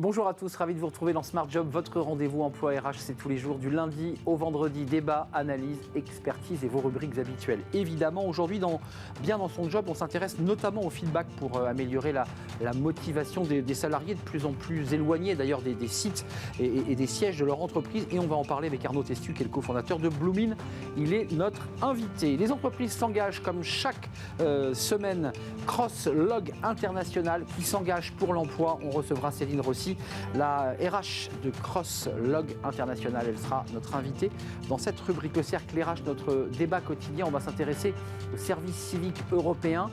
Bonjour à tous, ravi de vous retrouver dans Smart Job, votre rendez-vous emploi RH, c'est tous les jours du lundi au vendredi, débat, analyse, expertise et vos rubriques habituelles. Évidemment, aujourd'hui, bien dans son job, on s'intéresse notamment au feedback pour améliorer la motivation des salariés de plus en plus éloignés d'ailleurs des sites et des sièges de leur entreprise. Et on va en parler avec Arnaud Testu, qui est le cofondateur de Bloomin. Il est notre invité. Les entreprises s'engagent comme chaque semaine, Crosslog International qui s'engage pour l'emploi. On recevra Céline Rossi, la RH de Crosslog International. Elle sera notre invitée dans cette rubrique Le Cercle RH, notre débat quotidien. On va s'intéresser au service civique européen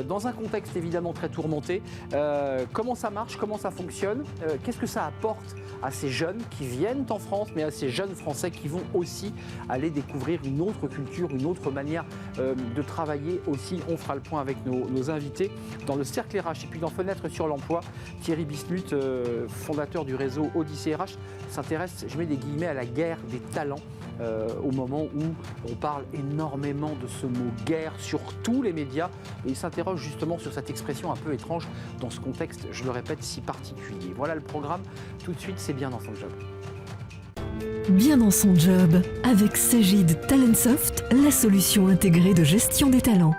dans un contexte évidemment très tourmenté. Comment ça marche, comment ça fonctionne, qu'est-ce que ça apporte à ces jeunes qui viennent en France, mais à ces jeunes Français qui vont aussi aller découvrir une autre culture, une autre manière de travailler aussi. On fera le point avec nos invités dans le Cercle RH. Et puis dans Fenêtre sur l'emploi, Thierry Bismuth, fondateur du réseau Odyssée RH, s'intéresse, je mets des guillemets, à la guerre des talents au moment où on parle énormément de ce mot guerre sur tous les médias. Et il s'interroge justement sur cette expression un peu étrange dans ce contexte, je le répète, si particulier. Voilà le programme. Tout de suite, c'est bien dans son job. Bien dans son job, avec Cegid Talentsoft, la solution intégrée de gestion des talents.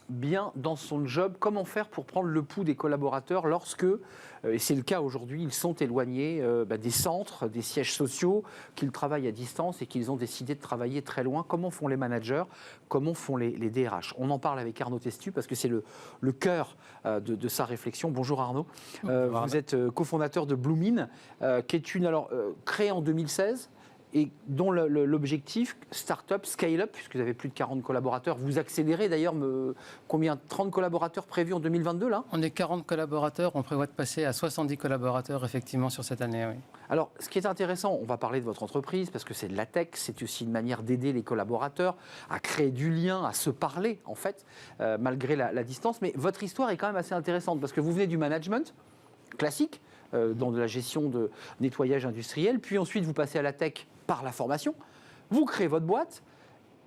Bien dans son job, comment faire pour prendre le pouls des collaborateurs lorsque, et c'est le cas aujourd'hui, ils sont éloignés des centres, des sièges sociaux, qu'ils travaillent à distance et qu'ils ont décidé de travailler très loin. Comment font les managers? Comment font les DRH? On en parle avec Arnaud Testu parce que c'est le cœur de sa réflexion. Bonjour Arnaud. Vous êtes cofondateur de Bloomin, qui est créée en 2016. Et dont l'objectif, start-up, scale-up, puisque vous avez plus de 40 collaborateurs. Vous accélérez d'ailleurs, combien? 30 collaborateurs prévus en 2022 là? On est 40 collaborateurs, on prévoit de passer à 70 collaborateurs effectivement sur cette année, oui. Alors, ce qui est intéressant, on va parler de votre entreprise, parce que c'est de la tech, c'est aussi une manière d'aider les collaborateurs à créer du lien, à se parler en fait, malgré la distance. Mais votre histoire est quand même assez intéressante, parce que vous venez du management classique, dans de la gestion de nettoyage industriel, puis ensuite vous passez à la tech par la formation, vous créez votre boîte,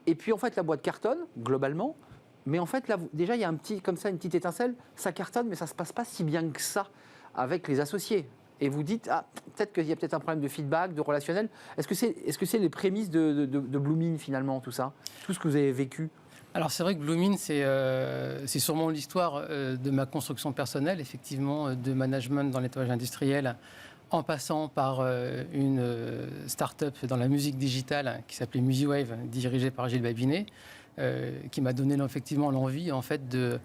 et puis en fait la boîte cartonne, globalement, mais en fait là, déjà il y a une petite étincelle, ça cartonne, mais ça ne se passe pas si bien que ça avec les associés. Et vous dites, peut-être qu'il y a peut-être un problème de feedback, de relationnel. Est-ce que c'est les prémices de Bloomin finalement, tout ça? Tout ce que vous avez vécu? Alors c'est vrai que Bloomin, c'est sûrement l'histoire de ma construction personnelle, effectivement, de management dans le nettoyage industriel, en passant par une start-up dans la musique digitale qui s'appelait MusiWave, dirigée par Gilles Babinet, qui m'a donné effectivement l'envie en fait, de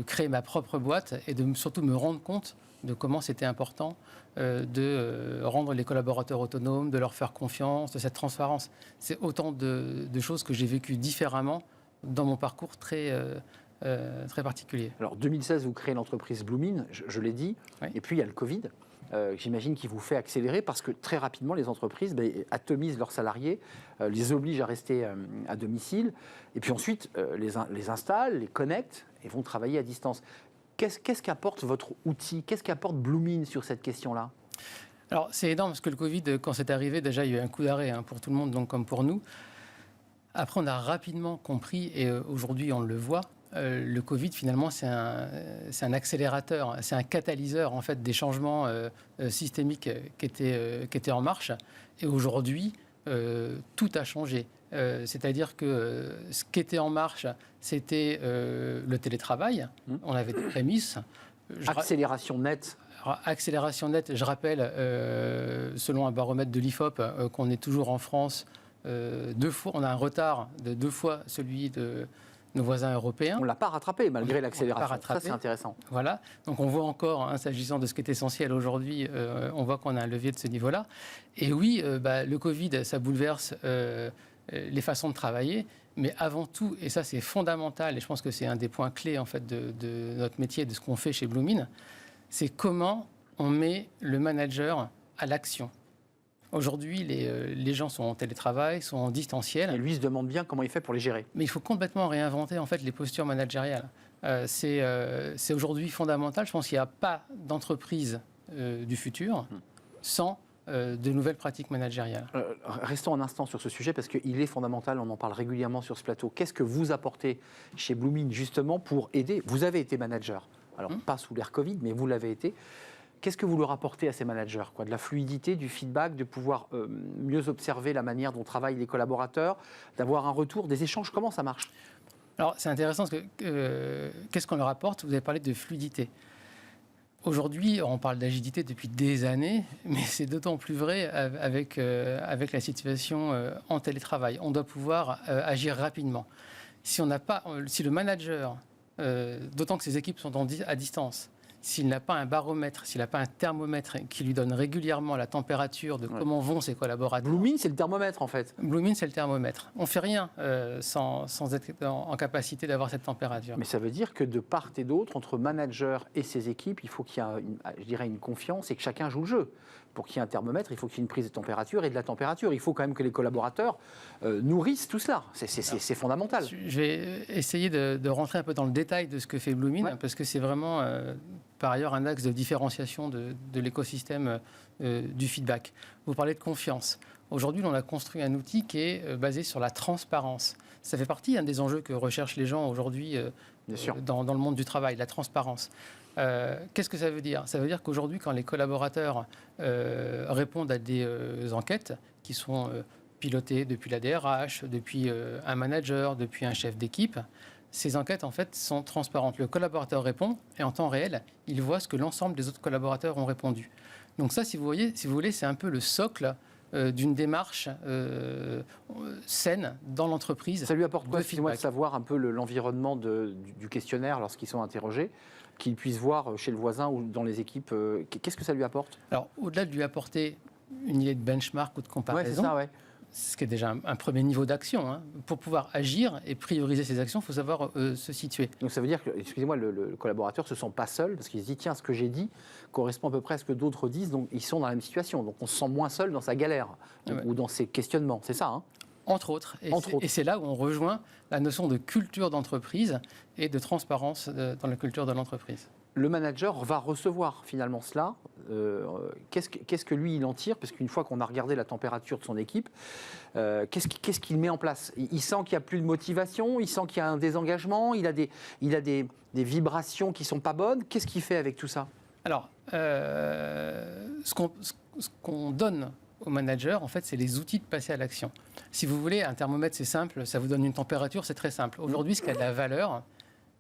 créer ma propre boîte et de surtout me rendre compte de comment c'était important de rendre les collaborateurs autonomes, de leur faire confiance, de cette transparence. C'est autant de choses que j'ai vécues différemment dans mon parcours très particulier. Alors 2016, vous créez l'entreprise Bloomin, je l'ai dit, oui. Et puis il y a le Covid. J'imagine qu'il vous fait accélérer parce que très rapidement, les entreprises atomisent leurs salariés, les obligent à rester à domicile, et puis ensuite les installent, les connectent et vont travailler à distance. Qu'est-ce qu'apporte votre outil? Qu'est-ce qu'apporte Bloomin sur cette question-là? Alors c'est énorme parce que le Covid, quand c'est arrivé, déjà il y a eu un coup d'arrêt pour tout le monde, donc comme pour nous. Après, on a rapidement compris, et aujourd'hui on le voit, le Covid, finalement, c'est un accélérateur, c'est un catalyseur en fait, des changements systémiques qui étaient en marche. Et aujourd'hui, tout a changé. C'est-à-dire que ce qui était en marche, c'était le télétravail. On avait des prémices. Accélération nette. Accélération nette, je rappelle, selon un baromètre de l'IFOP, qu'on est toujours en France 2 fois, on a un retard de 2 fois celui de nos voisins européens. On ne l'a pas rattrapé malgré l'accélération. Ça, c'est intéressant. Voilà. Donc on voit encore, s'agissant de ce qui est essentiel aujourd'hui, on voit qu'on a un levier de ce niveau-là. Et oui, le Covid, ça bouleverse les façons de travailler. Mais avant tout, et ça c'est fondamental, et je pense que c'est un des points clés en fait, de notre métier, de ce qu'on fait chez Bloomin, c'est comment on met le manager à l'action. Aujourd'hui, les gens sont en télétravail, sont en distanciel. Et lui se demande bien comment il fait pour les gérer. Mais il faut complètement réinventer en fait, les postures managériales. C'est aujourd'hui fondamental. Je pense qu'il n'y a pas d'entreprise du futur sans de nouvelles pratiques managériales. Restons un instant sur ce sujet parce qu'il est fondamental, on en parle régulièrement sur ce plateau. Qu'est-ce que vous apportez chez Bloomin justement pour aider? Vous avez été manager, alors pas sous l'ère Covid, mais vous l'avez été. Qu'est-ce que vous leur apportez à ces managers, quoi? De la fluidité, du feedback, de pouvoir mieux observer la manière dont travaillent les collaborateurs, d'avoir un retour, des échanges, comment ça marche? Alors c'est intéressant parce que qu'est-ce qu'on leur apporte? Vous avez parlé de fluidité. Aujourd'hui, on parle d'agilité depuis des années, mais c'est d'autant plus vrai avec la situation en télétravail. On doit pouvoir agir rapidement. Si le manager, d'autant que ses équipes sont à distance, s'il n'a pas un baromètre, s'il n'a pas un thermomètre qui lui donne régulièrement la température de comment vont ses collaborateurs. Bloomin, c'est le thermomètre en fait. Bloomin, c'est le thermomètre. On ne fait rien sans être en capacité d'avoir cette température. Mais ça veut dire que de part et d'autre, entre manager et ses équipes, il faut qu'il y ait une confiance et que chacun joue le jeu. Pour qu'il y ait un thermomètre, il faut qu'il y ait une prise de température et de la température. Il faut quand même que les collaborateurs nourrissent tout cela. C'est fondamental. Je vais essayer de rentrer un peu dans le détail de ce que fait Bloomin, parce que c'est vraiment, par ailleurs, un axe de différenciation de l'écosystème du feedback. Vous parlez de confiance. Aujourd'hui, on a construit un outil qui est basé sur la transparence. Ça fait partie des enjeux que recherchent les gens aujourd'hui dans le monde du travail, la transparence. Qu'est-ce que ça veut dire? Ça veut dire qu'aujourd'hui, quand les collaborateurs répondent à des enquêtes qui sont pilotées depuis la DRH, depuis un manager, depuis un chef d'équipe, ces enquêtes en fait sont transparentes. Le collaborateur répond et en temps réel, il voit ce que l'ensemble des autres collaborateurs ont répondu. Donc ça, si vous voulez, c'est un peu le socle d'une démarche saine dans l'entreprise. Ça lui apporte quoi, excusez-moi, de savoir un peu l'environnement du questionnaire lorsqu'ils sont interrogés, qu'ils puissent voir chez le voisin ou dans les équipes? Qu'est-ce que ça lui apporte? Alors, au-delà de lui apporter une idée de benchmark ou de comparaison, ce qui est déjà un premier niveau d'action. Pour pouvoir agir et prioriser ses actions, il faut savoir se situer. Donc ça veut dire que, excusez-moi, le collaborateur ne se sent pas seul parce qu'il se dit, tiens, ce que j'ai dit correspond à peu près à ce que d'autres disent, donc ils sont dans la même situation. Donc on se sent moins seul dans sa galère ou dans ses questionnements. C'est ça, Entre autres. Et c'est là où on rejoint la notion de culture d'entreprise et de transparence dans la culture de l'entreprise. Le manager va recevoir finalement cela. Qu'est-ce que lui, il en tire? Parce qu'une fois qu'on a regardé la température de son équipe, qu'est-ce qu'il met en place? Il sent qu'il n'y a plus de motivation, il sent qu'il y a un désengagement, il a des vibrations qui ne sont pas bonnes. Qu'est-ce qu'il fait avec tout ça? Alors, ce qu'on donne au manager, en fait, c'est les outils de passer à l'action. Si vous voulez, un thermomètre, c'est simple, ça vous donne une température, c'est très simple. Aujourd'hui, ce qui a de la valeur,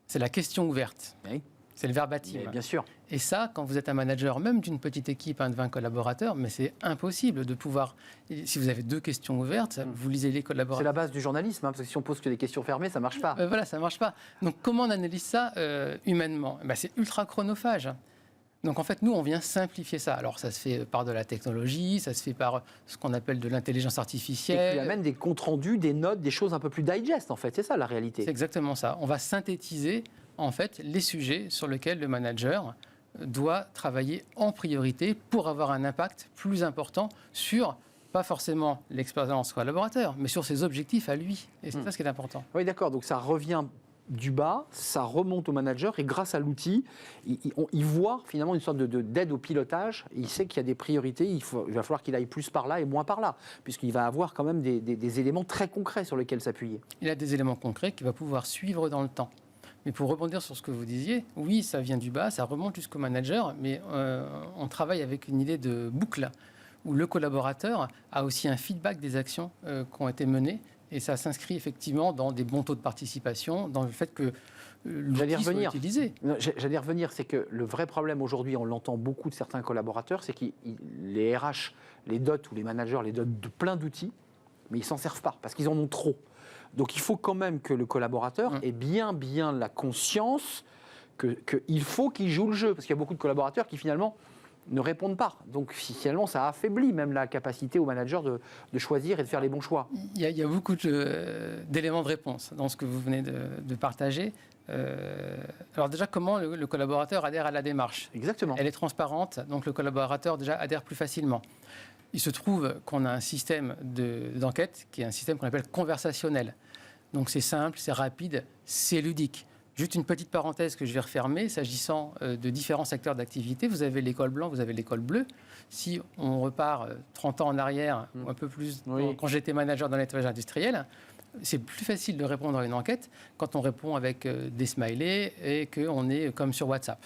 c'est la question ouverte. Oui. C'est le verbatim. Mais bien sûr. Et ça, quand vous êtes un manager, même d'une petite équipe, de 20 collaborateurs, mais c'est impossible de pouvoir... Si vous avez 2 questions ouvertes, vous lisez les collaborateurs. C'est la base du journalisme, parce que si on pose que des questions fermées, ça ne marche pas. Voilà, ça ne marche pas. Donc comment on analyse ça humainement? C'est ultra chronophage. Donc en fait, nous, on vient simplifier ça. Alors ça se fait par de la technologie, ça se fait par ce qu'on appelle de l'intelligence artificielle. Et puis amène des comptes rendus, des notes, des choses un peu plus digest, en fait. C'est ça la réalité. C'est exactement ça. On va synthétiser en fait les sujets sur lesquels le manager doit travailler en priorité pour avoir un impact plus important sur, pas forcément l'expérience collaborateur, mais sur ses objectifs à lui. Et c'est ça ce qui est important. Oui, d'accord. Donc ça revient du bas, ça remonte au manager et grâce à l'outil, il voit finalement une sorte d'aide au pilotage. Il sait qu'il y a des priorités, il va falloir qu'il aille plus par là et moins par là, puisqu'il va avoir quand même des éléments très concrets sur lesquels s'appuyer. Il a des éléments concrets qu'il va pouvoir suivre dans le temps. Mais pour rebondir sur ce que vous disiez, oui, ça vient du bas, ça remonte jusqu'au manager, mais on travaille avec une idée de boucle où le collaborateur a aussi un feedback des actions qui ont été menées. Et ça s'inscrit effectivement dans des bons taux de participation, dans le fait que l'outil soit utilisé. J'allais revenir, c'est que le vrai problème aujourd'hui, on l'entend beaucoup de certains collaborateurs, c'est que les RH les dotent ou les managers les dotent de plein d'outils, mais ils ne s'en servent pas parce qu'ils en ont trop. Donc il faut quand même que le collaborateur ait bien la conscience qu'il faut qu'il joue le jeu. Parce qu'il y a beaucoup de collaborateurs qui finalement ne répondent pas. Donc finalement, ça affaiblit même la capacité au manager de choisir et de faire les bons choix. Il y a beaucoup d'éléments de réponse dans ce que vous venez de partager. Alors déjà, comment le collaborateur adhère à la démarche? Exactement. Elle est transparente, donc le collaborateur déjà adhère plus facilement. Il se trouve qu'on a un système d'enquête qui est un système qu'on appelle conversationnel. Donc c'est simple, c'est rapide, c'est ludique. Juste une petite parenthèse que je vais refermer, s'agissant de différents secteurs d'activité. Vous avez l'école blanc, vous avez l'école bleue. Si on repart 30 ans en arrière, ou un peu plus, quand j'étais manager dans le nettoyage industriel, c'est plus facile de répondre à une enquête quand on répond avec des smileys et qu'on est comme sur WhatsApp.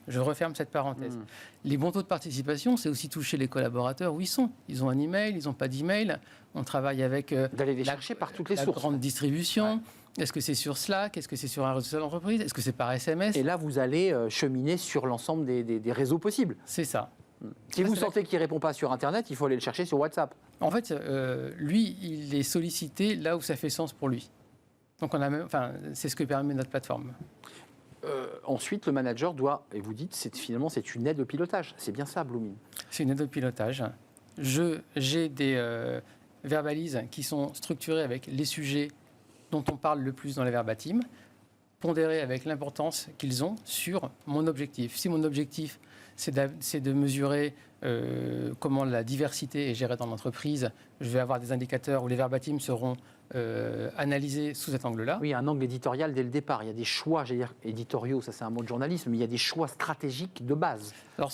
Je referme cette parenthèse. Les bons taux de participation, c'est aussi toucher les collaborateurs où ils sont. Ils ont un email, ils n'ont pas d'email. On travaille avec d'aller les chercher par toutes les sources. Grande distribution. Ouais. Est-ce que c'est sur Slack? Est-ce que c'est sur un réseau d'entreprise? Est-ce que c'est par SMS? Et là, vous allez cheminer sur l'ensemble des réseaux possibles. C'est ça. Si vous sentez qu'il ne répond pas sur Internet, il faut aller le chercher sur WhatsApp. En fait, lui, il est sollicité là où ça fait sens pour lui. Donc, c'est ce que permet notre plateforme. Ensuite, le manager doit, et vous dites, finalement, c'est une aide au pilotage. C'est bien ça, Bloomin. C'est une aide au pilotage. J'ai des verbalises qui sont structurées avec les sujets dont on parle le plus dans les verbatim, pondérées avec l'importance qu'ils ont sur mon objectif. Si mon objectif, c'est de mesurer comment la diversité est gérée dans l'entreprise, je vais avoir des indicateurs où les verbatim seront analysés sous cet angle-là. Oui, un angle éditorial dès le départ. Il y a des choix, j'allais dire éditoriaux, ça c'est un mot de journalisme, mais il y a des choix stratégiques de base. Alors,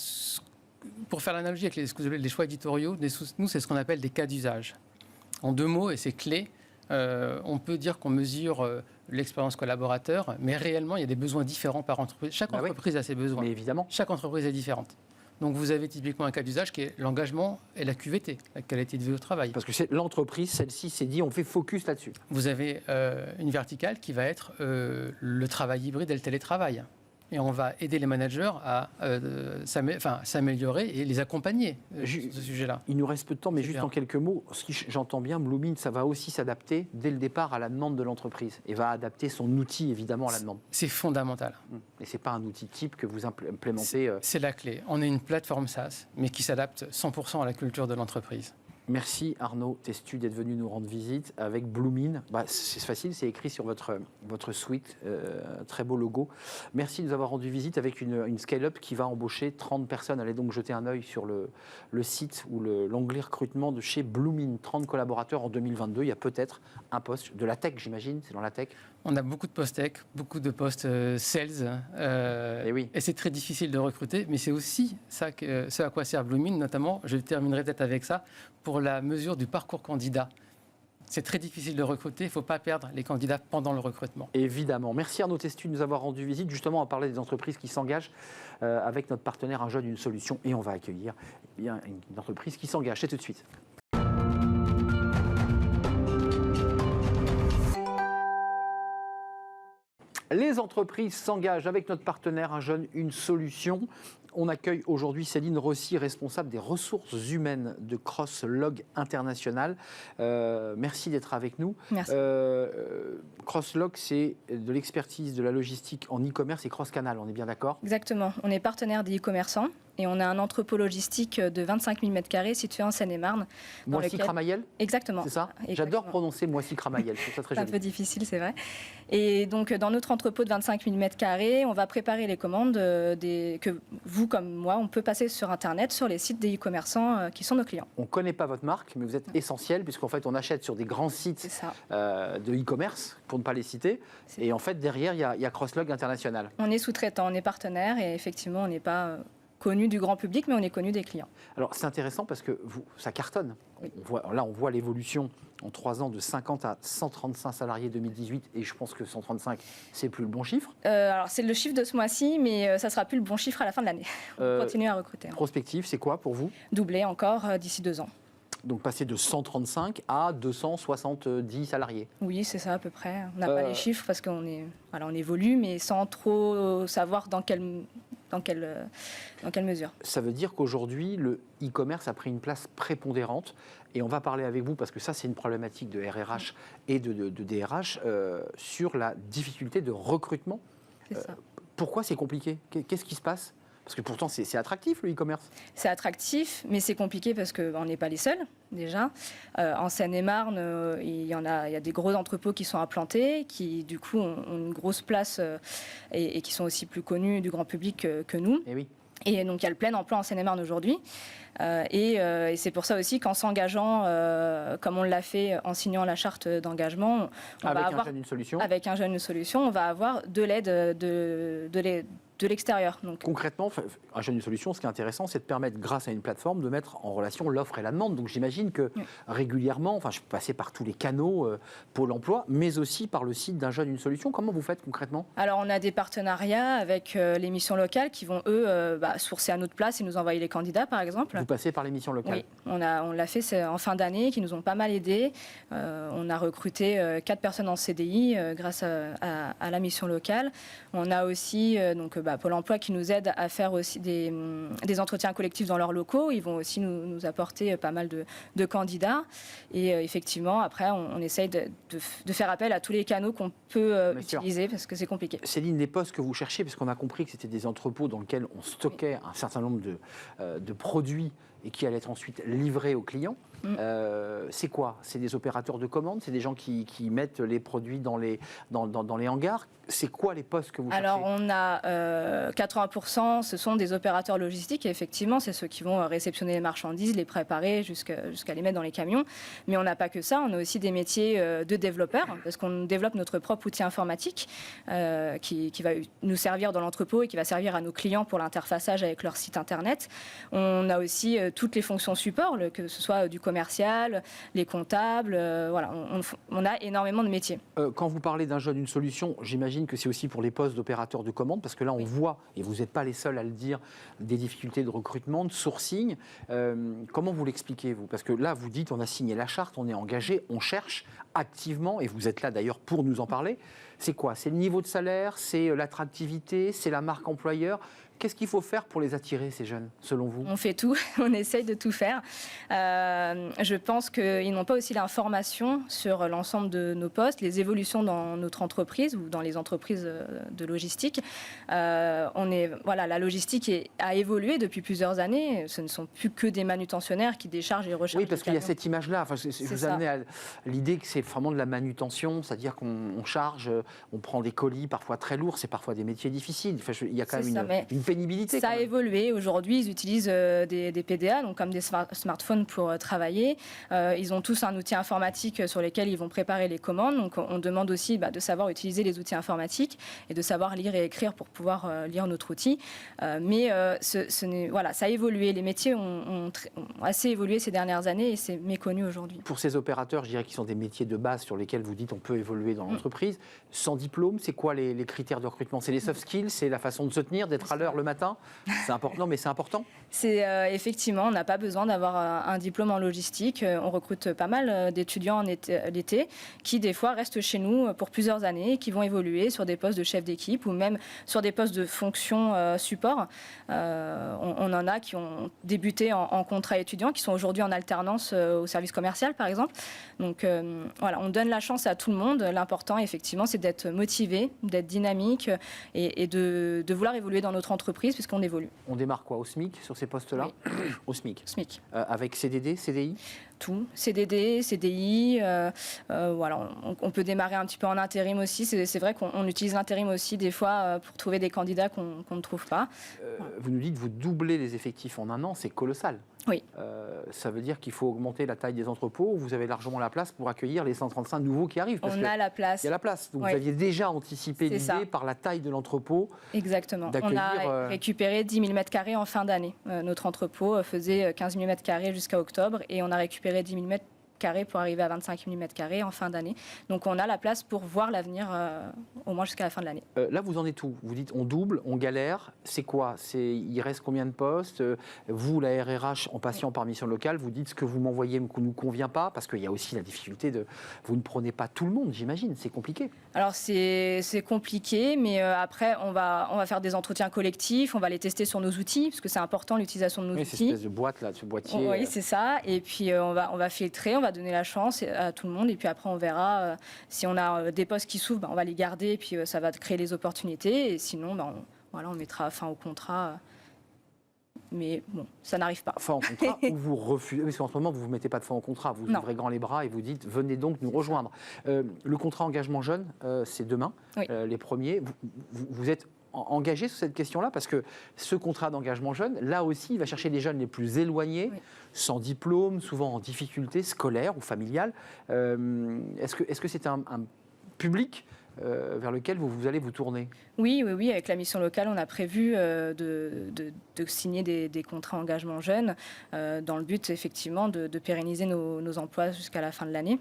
pour faire l'analogie avec les choix éditoriaux, nous, c'est ce qu'on appelle des cas d'usage. En 2 mots, et c'est clé, on peut dire qu'on mesure l'expérience collaborateur, mais réellement, il y a des besoins différents par entreprise. Chaque entreprise a ses besoins. Mais évidemment. Chaque entreprise est différente. Donc, vous avez typiquement un cas d'usage qui est l'engagement et la QVT, la qualité de vie au travail. Parce que c'est l'entreprise, celle-ci s'est dit, on fait focus là-dessus. Vous avez une verticale qui va être le travail hybride et le télétravail. Et on va aider les managers à s'améliorer et les accompagner sur ce sujet-là. Il nous reste peu de temps, mais juste en quelques mots, si j'entends bien, Bloomin, ça va aussi s'adapter dès le départ à la demande de l'entreprise et va adapter son outil évidemment à la demande. C'est fondamental. Et ce n'est pas un outil type que vous implémentez. C'est la clé. On est une plateforme SaaS, mais qui s'adapte 100% à la culture de l'entreprise. Merci Arnaud Testu d'être venu nous rendre visite avec Bloomin. C'est facile, c'est écrit sur votre suite, très beau logo. Merci de nous avoir rendu visite avec une scale-up qui va embaucher 30 personnes. Allez donc jeter un œil sur le site ou l'onglet recrutement de chez Bloomin. 30 collaborateurs en 2022. Il y a peut-être un poste de la tech, j'imagine, c'est dans la tech. On a beaucoup de postes tech, beaucoup de postes sales. Et c'est très difficile de recruter, mais c'est aussi ce à quoi sert Bloomin, notamment, je terminerai peut-être avec ça, pour la mesure du parcours candidat. C'est très difficile de recruter, il ne faut pas perdre les candidats pendant le recrutement. Évidemment. Merci Arnaud Testu de nous avoir rendu visite. Justement, on va parler des entreprises qui s'engagent avec notre partenaire Un Jeune, une solution. Et on va accueillir une entreprise qui s'engage. C'est tout de suite. Les entreprises s'engagent avec notre partenaire Un Jeune, une solution. On accueille aujourd'hui Céline Rossi, responsable des ressources humaines de CrossLog International. Merci d'être avec nous. Merci. CrossLog, c'est de l'expertise de la logistique en e-commerce et cross-canal, on est bien d'accord? Exactement. On est partenaire des e-commerçants et on a un entrepôt logistique de 25 000 m² situé en Seine-et-Marne. Moissy-Cramayel? Exactement. C'est ça? J'adore prononcer Moissy-Cramayel, je trouve ça très joli. C'est un peu difficile, c'est vrai. Et donc, dans notre entrepôt de 25 000 m², on va préparer les commandes que vous, comme moi, on peut passer sur Internet, sur les sites des e-commerçants qui sont nos clients. On ne connaît pas votre marque, mais vous êtes essentiel, puisqu'en fait, on achète sur des grands sites de e-commerce, pour ne pas les citer. Et en fait, derrière, il y a CrossLog International. On est sous-traitant, on est partenaire, et effectivement, on n'est pas connu du grand public, mais on est connu des clients. Alors, c'est intéressant parce que ça cartonne. Oui. On voit l'évolution en 3 ans de 50 à 135 salariés 2018, et je pense que 135, c'est plus le bon chiffre. Alors, c'est le chiffre de ce mois-ci, mais ça ne sera plus le bon chiffre à la fin de l'année. On continue à recruter. Prospective, c'est quoi pour vous? Doubler encore d'ici 2 ans. Donc passer de 135 à 270 salariés. Oui, c'est ça à peu près. On n'a pas les chiffres parce qu'on on évolue, mais sans trop savoir dans quelle mesure. Ça veut dire qu'aujourd'hui, le e-commerce a pris une place prépondérante. Et on va parler avec vous, parce que ça, c'est une problématique de RRH et de DRH, sur la difficulté de recrutement. C'est ça. Pourquoi c'est compliqué? Qu'est-ce qui se passe? Parce que pourtant, c'est attractif, le e-commerce. C'est attractif, mais c'est compliqué parce qu'on n'est pas les seuls, déjà. En Seine-et-Marne, il y a des gros entrepôts qui sont implantés, qui, du coup, ont une grosse place et qui sont aussi plus connus du grand public que nous. Et oui. Et donc, il y a le plein emploi en Seine-et-Marne aujourd'hui. Et c'est pour ça aussi qu'en s'engageant, comme on l'a fait en signant la charte d'engagement, avec un jeune, une solution, on va avoir de l'aide de l'extérieur. Donc, concrètement, un jeune, une solution, ce qui est intéressant, c'est de permettre, grâce à une plateforme, de mettre en relation l'offre et la demande. Donc j'imagine que régulièrement, je peux passer par tous les canaux Pôle emploi, mais aussi par le site d'un jeune, une solution. Comment vous faites concrètement ? Alors on a des partenariats avec les missions locales qui vont, eux, sourcer à notre place et nous envoyer les candidats, par exemple. Vous passez par les missions locales ? Oui, on l'a fait en fin d'année, qui nous ont pas mal aidés. On a recruté 4 personnes en CDI grâce à la mission locale. On a aussi Pôle emploi qui nous aide à faire aussi des entretiens collectifs dans leurs locaux. Ils vont aussi nous apporter pas mal de candidats. Et effectivement, après, on essaye de faire appel à tous les canaux qu'on peut utiliser parce que c'est compliqué. Céline, les postes que vous cherchez, parce qu'on a compris que c'était des entrepôts dans lesquels on stockait un certain nombre de produits et qui allaient être ensuite livrés aux clients. C'est quoi ? C'est des opérateurs de commande ? C'est des gens qui mettent les produits dans les hangars ? C'est quoi les postes que vous cherchez ? Alors, on a 80%, ce sont des opérateurs logistiques. Et effectivement, c'est ceux qui vont réceptionner les marchandises, les préparer jusqu'à les mettre dans les camions. Mais on n'a pas que ça. On a aussi des métiers de développeurs, parce qu'on développe notre propre outil informatique qui va nous servir dans l'entrepôt et qui va servir à nos clients pour l'interfaçage avec leur site internet. On a aussi toutes les fonctions support, que ce soit du commercial, les comptables. Voilà, on a énormément de métiers. Quand vous parlez d'un jeune, une solution, j'imagine que c'est aussi pour les postes d'opérateurs de commande, parce que là, on voit, et vous n'êtes pas les seuls à le dire, des difficultés de recrutement, de sourcing. Comment vous l'expliquez, vous ? Parce que là, vous dites, on a signé la charte, on est engagé, on cherche activement, et vous êtes là d'ailleurs pour nous en parler. C'est quoi ? C'est le niveau de salaire ? C'est l'attractivité ? C'est la marque employeur ? Qu'est-ce qu'il faut faire pour les attirer, ces jeunes, selon vous ? On fait tout, on essaye de tout faire. Je pense qu'ils n'ont pas aussi l'information sur l'ensemble de nos postes, les évolutions dans notre entreprise ou dans les entreprises de logistique. La logistique a évolué depuis plusieurs années. Ce ne sont plus que des manutentionnaires qui déchargent et rechargent. Oui, parce qu'il y a cette image-là. Je vous amenez à l'idée que c'est vraiment de la manutention, c'est-à-dire qu'on charge, on prend des colis parfois très lourds, c'est parfois des métiers difficiles. Il y a quand même une pénibilité. Ça a évolué. Aujourd'hui, ils utilisent des PDA, donc comme des smartphones pour travailler. Ils ont tous un outil informatique sur lequel ils vont préparer les commandes. Donc, on demande aussi de savoir utiliser les outils informatiques et de savoir lire et écrire pour pouvoir lire notre outil. Ça a évolué. Les métiers ont assez évolué ces dernières années et c'est méconnu aujourd'hui. Pour ces opérateurs, je dirais qu'ils sont des métiers de base sur lesquels vous dites on peut évoluer dans l'entreprise. Sans diplôme, c'est quoi les critères de recrutement ? C'est les soft skills, c'est la façon de se tenir, d'être à l'heure le matin ? C'est important, mais c'est important ? C'est effectivement, on n'a pas besoin d'avoir un diplôme en logistique. On recrute pas mal d'étudiants l'été qui, des fois, restent chez nous pour plusieurs années, qui vont évoluer sur des postes de chef d'équipe ou même sur des postes de fonction support. On en a qui ont débuté en contrat étudiant, qui sont aujourd'hui en alternance au service commercial, par exemple. Donc, on donne la chance à tout le monde. L'important, effectivement, c'est d'être motivé, d'être dynamique et de vouloir évoluer dans notre entreprise, puisqu'on évolue. On démarre quoi, au SMIC sur ces postes-là ? Oui. Au SMIC. SMIC. Avec CDD, CDI ? Tout, CDD, CDI, on peut démarrer un petit peu en intérim aussi. C'est vrai qu'on utilise l'intérim aussi des fois pour trouver des candidats qu'on ne trouve pas. Vous nous dites vous doublez les effectifs en un an, c'est colossal. Oui. Ça veut dire qu'il faut augmenter la taille des entrepôts. Vous avez largement la place pour accueillir les 135 nouveaux qui arrivent. On a la place. Il y a la place. Donc Vous aviez déjà anticipé l'idée par la taille de l'entrepôt. Exactement. On a récupéré 10 000 m² en fin d'année. Notre entrepôt faisait 15 000 m² jusqu'à octobre et on a récupéré 10 000 m² pour arriver à 25 000 m² en fin d'année. Donc on a la place pour voir l'avenir au moins jusqu'à la fin de l'année. Là, vous en êtes où ? Vous dites on double, on galère. C'est quoi ? Il reste combien de postes ? Vous, la RRH, en passant par mission locale, vous dites ce que vous m'envoyez ne nous convient pas, parce qu'il y a aussi la difficulté de... Vous ne prenez pas tout le monde, j'imagine. C'est compliqué. Alors c'est compliqué, mais après on va faire des entretiens collectifs, on va les tester sur nos outils, parce que c'est important l'utilisation de nos outils. Cette espèce de boîte là, ce boîtier. Oui, c'est ça. Et puis on va filtrer, on va donner la chance à tout le monde, et puis après on verra si on a des postes qui s'ouvrent, on va les garder, et puis ça va créer les opportunités, et sinon on mettra fin au contrat mais bon, ça n'arrive pas. Fin en contrat ou vous refusez, parce qu'en ce moment, vous ne vous mettez pas de fin en contrat, vous ouvrez grand les bras et vous dites, venez donc nous rejoindre. Le contrat engagement jeune, c'est demain, Oui. Les premiers. Vous êtes engagé sur cette question-là, parce que ce contrat d'engagement jeune, là aussi, il va chercher les jeunes les plus éloignés, sans diplôme, souvent en difficulté scolaire ou familiale. Est-ce que c'est un public vers lequel vous allez vous tourner? Oui, avec la mission locale, on a prévu de signer des contrats engagement jeunes dans le but effectivement de pérenniser nos emplois jusqu'à la fin de l'année.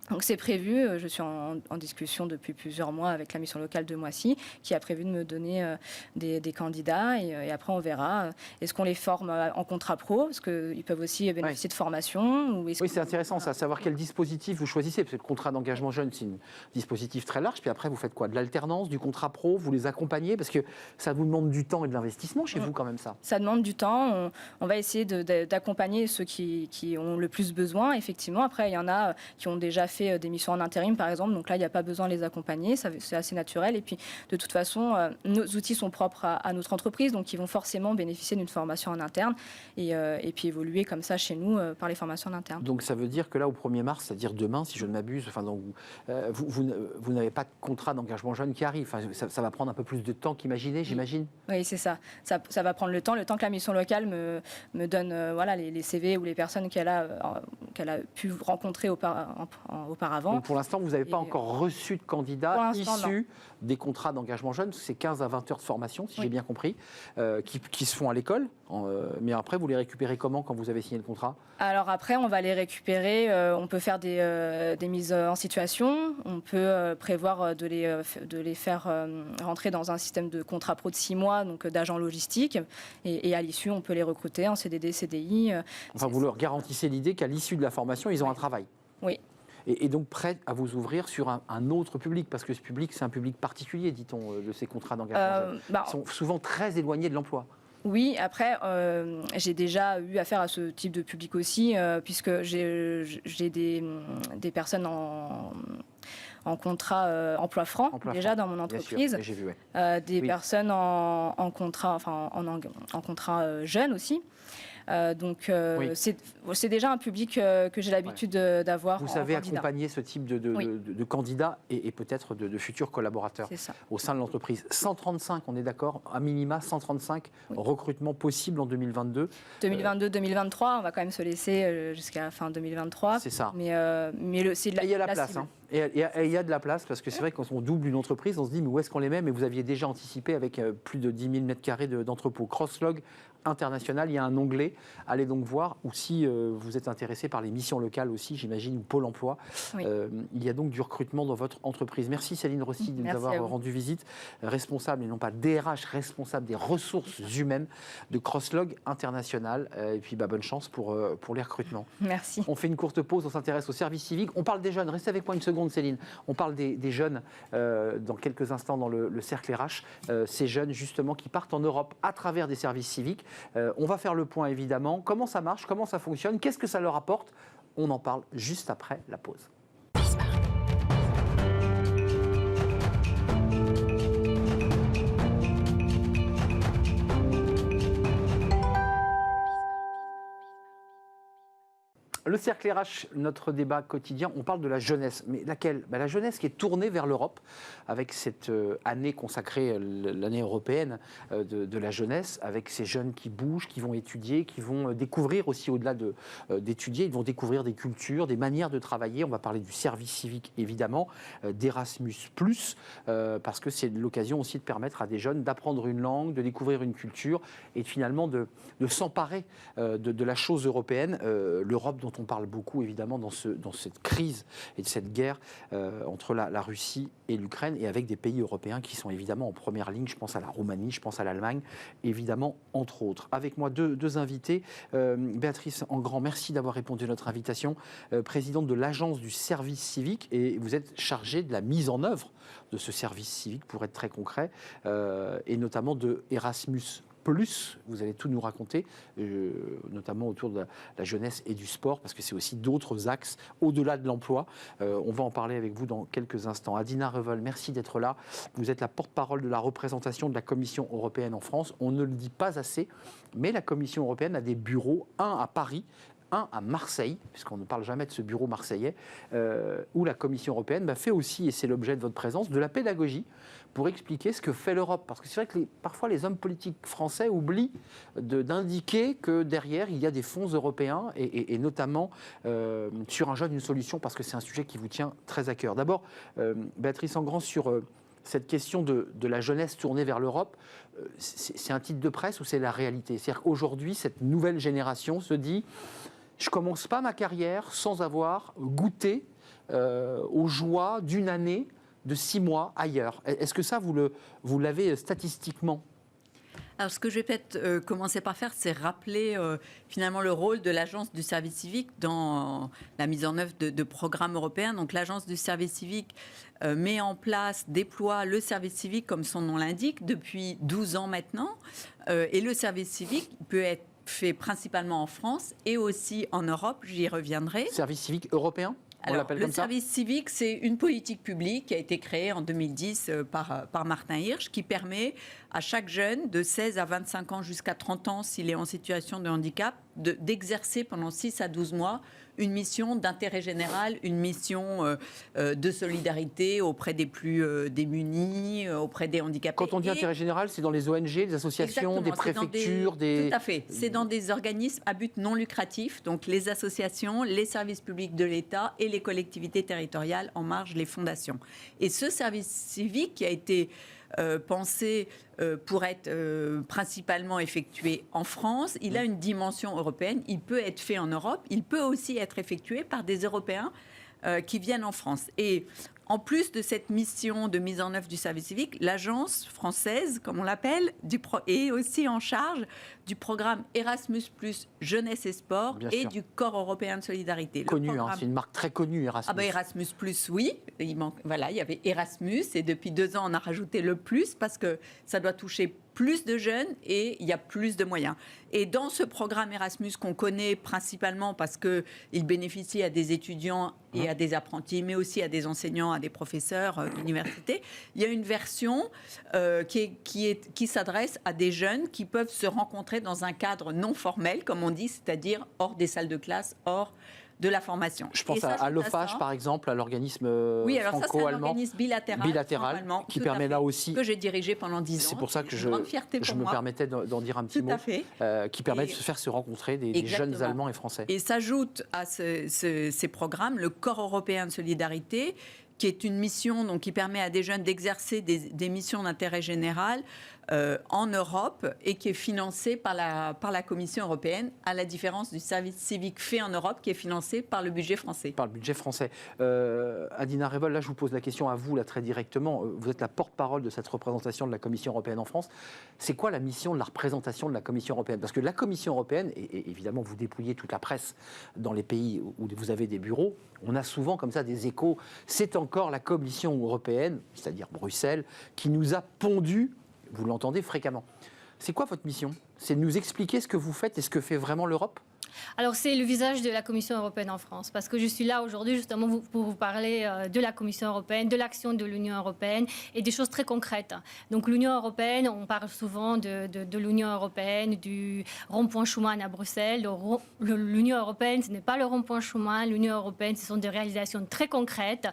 Donc c'est prévu, je suis en discussion depuis plusieurs mois avec la mission locale de Moissy qui a prévu de me donner des candidats et après on verra. Est-ce qu'on les forme en contrat pro, parce qu'ils peuvent aussi bénéficier de formation ou Oui, c'est intéressant ça, savoir quel dispositif vous choisissez, parce que le contrat d'engagement jeune, c'est un dispositif très large, puis après vous faites quoi? De l'alternance, du contrat pro, vous les accompagnez, parce que ça vous demande du temps et de l'investissement chez vous quand même ça. Ça demande du temps, on va essayer d'accompagner ceux qui ont le plus besoin, effectivement. Après, il y en a qui ont déjà fait des missions en intérim par exemple, donc là il n'y a pas besoin de les accompagner, c'est assez naturel, et puis de toute façon nos outils sont propres à notre entreprise, donc ils vont forcément bénéficier d'une formation en interne et puis évoluer comme ça chez nous par les formations en interne. Donc ça veut dire que là au 1er mars, c'est-à-dire demain si je ne m'abuse, enfin, donc, vous n'avez pas de contrat d'engagement jeune qui arrive, enfin, ça va prendre un peu plus de temps qu'imaginé, j'imagine. Oui, c'est ça. Ça va prendre le temps que la mission locale me donne les CV ou les personnes qu'elle a pu rencontrer auparavant. Donc pour l'instant, vous n'avez pas encore reçu de candidats issus des contrats d'engagement jeune, c'est 15 à 20 heures de formation, si j'ai bien compris, qui se font à l'école, mais après, vous les récupérez comment quand vous avez signé le contrat? Alors après, on va les récupérer, on peut faire des mises en situation, on peut prévoir de les faire rentrer dans un système de contrat pro de 6 mois, donc d'agents logistiques, et à l'issue, on peut les recruter en CDD, CDI. Enfin, vous leur garantissez l'idée qu'à l'issue de la formation, ils ont un travail. Oui. Et donc prêt à vous ouvrir sur un autre public, parce que ce public, c'est un public particulier, dit-on, de ces contrats d'engagement. Ils sont souvent très éloignés de l'emploi. Oui, après, j'ai déjà eu affaire à ce type de public aussi, puisque j'ai des personnes en contrat emploi franc dans mon entreprise, j'ai vu, des personnes en contrat, en contrat jeune aussi. Donc c'est déjà un public que j'ai l'habitude d'avoir. Vous savez accompagner ce type de candidats et peut-être de futurs collaborateurs au sein de l'entreprise. 135, on est d'accord, à minima 135 recrutements possibles en 2022. 2023, on va quand même se laisser jusqu'à fin 2023. C'est ça. Mais c'est de la, il y a la place. Et il y a de la place, parce que c'est vrai que quand on double une entreprise, on se dit mais où est-ce qu'on les met? Mais vous aviez déjà anticipé avec plus de 10 000 m² d'entrepôt. Crosslog international, il y a un onglet. Allez donc voir, ou si vous êtes intéressé par les missions locales aussi, j'imagine, ou Pôle emploi. Il y a donc du recrutement dans votre entreprise. Merci Céline Rossi de nous avoir rendu visite, responsable et non pas DRH, responsable des ressources humaines de Crosslog international. Et puis bonne chance pour les recrutements. Merci. On fait une courte pause, on s'intéresse au service civique. On parle des jeunes, restez avec moi une seconde Céline. On parle des jeunes dans quelques instants dans le cercle RH. Ces jeunes justement qui partent en Europe à travers des services civiques. On va faire le point évidemment. Comment ça marche? Comment ça fonctionne? Qu'est-ce que ça leur apporte? On en parle juste après la pause. Le cercle RH, notre débat quotidien, on parle de la jeunesse. Mais laquelle? La jeunesse qui est tournée vers l'Europe, avec cette année consacrée, l'année européenne de la jeunesse, avec ces jeunes qui bougent, qui vont étudier, qui vont découvrir aussi, au-delà d'étudier, ils vont découvrir des cultures, des manières de travailler. On va parler du service civique, évidemment, d'Erasmus+, parce que c'est l'occasion aussi de permettre à des jeunes d'apprendre une langue, de découvrir une culture, et finalement de s'emparer de la chose européenne, l'Europe dont on parle beaucoup évidemment dans cette crise et de cette guerre entre la Russie et l'Ukraine, et avec des pays européens qui sont évidemment en première ligne. Je pense à la Roumanie, je pense à l'Allemagne, évidemment, entre autres. Avec moi, deux invités. Béatrice Engrand, merci d'avoir répondu à notre invitation, présidente de l'Agence du service civique, et vous êtes chargée de la mise en œuvre de ce service civique, pour être très concret, et notamment de Erasmus+. plus. Vous allez tout nous raconter, notamment autour de la jeunesse et du sport, parce que c'est aussi d'autres axes au-delà de l'emploi. On va en parler avec vous dans quelques instants. Adina Revel, merci d'être là. Vous êtes la porte-parole de la représentation de la Commission européenne en France. On ne le dit pas assez, mais la Commission européenne a des bureaux, un à Paris, un à Marseille, puisqu'on ne parle jamais de ce bureau marseillais, où la Commission européenne fait aussi, et c'est l'objet de votre présence, de la pédagogie pour expliquer ce que fait l'Europe. Parce que c'est vrai que parfois les hommes politiques français oublient d'indiquer que derrière, il y a des fonds européens, et notamment sur Un jeune, une solution, parce que c'est un sujet qui vous tient très à cœur. D'abord, Béatrice Engrand, sur cette question de la jeunesse tournée vers l'Europe, c'est un titre de presse ou c'est la réalité? C'est-à-dire qu'aujourd'hui, cette nouvelle génération se dit « je ne commence pas ma carrière sans avoir goûté aux joies d'une année, de 6 mois ailleurs ». Est-ce que ça, vous l'avez statistiquement? Alors, ce que je vais peut-être commencer par faire, c'est rappeler finalement le rôle de l'Agence du service civique dans la mise en œuvre de programmes européens. Donc, l'Agence du service civique met en place, déploie le service civique, comme son nom l'indique, depuis 12 ans maintenant. Et le service civique peut être fait principalement en France et aussi en Europe, j'y reviendrai. Service civique européen? Alors, le service civique, c'est une politique publique qui a été créée en 2010 par Martin Hirsch, qui permet à chaque jeune de 16 à 25 ans jusqu'à 30 ans, s'il est en situation de handicap, d'exercer pendant 6 à 12 mois une mission d'intérêt général, une mission de solidarité auprès des plus démunis, auprès des handicapés. Quand on dit intérêt général, c'est dans les ONG, les associations, des préfectures, des... Tout à fait. C'est dans des organismes à but non lucratif, donc les associations, les services publics de l'État et les collectivités territoriales, en marge les fondations. Et ce service civique qui a été pensé pour être principalement effectué en France, il a une dimension européenne, il peut être fait en Europe, il peut aussi être effectué par des Européens qui viennent en France. Et en plus de cette mission de mise en œuvre du service civique, l'agence française, comme on l'appelle, est aussi en charge du programme Erasmus+, Jeunesse et Sport, Bien et sûr. du Corps européen de solidarité. Connu, programme... c'est une marque très connue, Erasmus. Ah ben Erasmus+, oui. Il y avait Erasmus, et depuis 2 ans, on a rajouté le plus, parce que ça doit toucher plus de jeunes et il y a plus de moyens. Et dans ce programme Erasmus qu'on connaît principalement parce qu'il bénéficie à des étudiants et à des apprentis, mais aussi à des enseignants, à des professeurs d'université, il y a une version qui s'adresse à des jeunes qui peuvent se rencontrer dans un cadre non formel, comme on dit, c'est-à-dire hors des salles de classe, hors de la formation. Je pense à l'OFAGE, par exemple, à l'organisme oui, alors ça, c'est un franco-allemand organisme bilatéral qui permet là aussi... que j'ai dirigé pendant 10 ans. C'est pour ça que je me permettais d'en dire un petit Tout mot. à fait. Qui permet de se faire se rencontrer des jeunes Allemands et Français. Et s'ajoute à ces programmes le Corps européen de solidarité, qui est une mission donc, qui permet à des jeunes d'exercer des missions d'intérêt général en Europe et qui est financée par la Commission européenne, à la différence du service civique fait en Europe qui est financé par le budget français. Par le budget français. Adina Revel, là je vous pose la question à vous là, très directement. Vous êtes la porte-parole de cette représentation de la Commission européenne en France. C'est quoi la mission de la représentation de la Commission européenne? Parce que la Commission européenne, et évidemment vous déployez toute la presse dans les pays où vous avez des bureaux, on a souvent comme ça des échos. C'est encore la Commission européenne, c'est-à-dire Bruxelles, qui nous a pondu. Vous l'entendez fréquemment. C'est quoi votre mission? C'est de nous expliquer ce que vous faites et ce que fait vraiment l'Europe? Alors, c'est le visage de la Commission européenne en France, parce que je suis là aujourd'hui justement pour vous parler de la Commission européenne, de l'action de l'Union européenne et des choses très concrètes. Donc, l'Union européenne, on parle souvent de l'Union européenne, du rond-point Schuman à Bruxelles. L'Union européenne, ce n'est pas le rond-point Schuman. L'Union européenne, ce sont des réalisations très concrètes,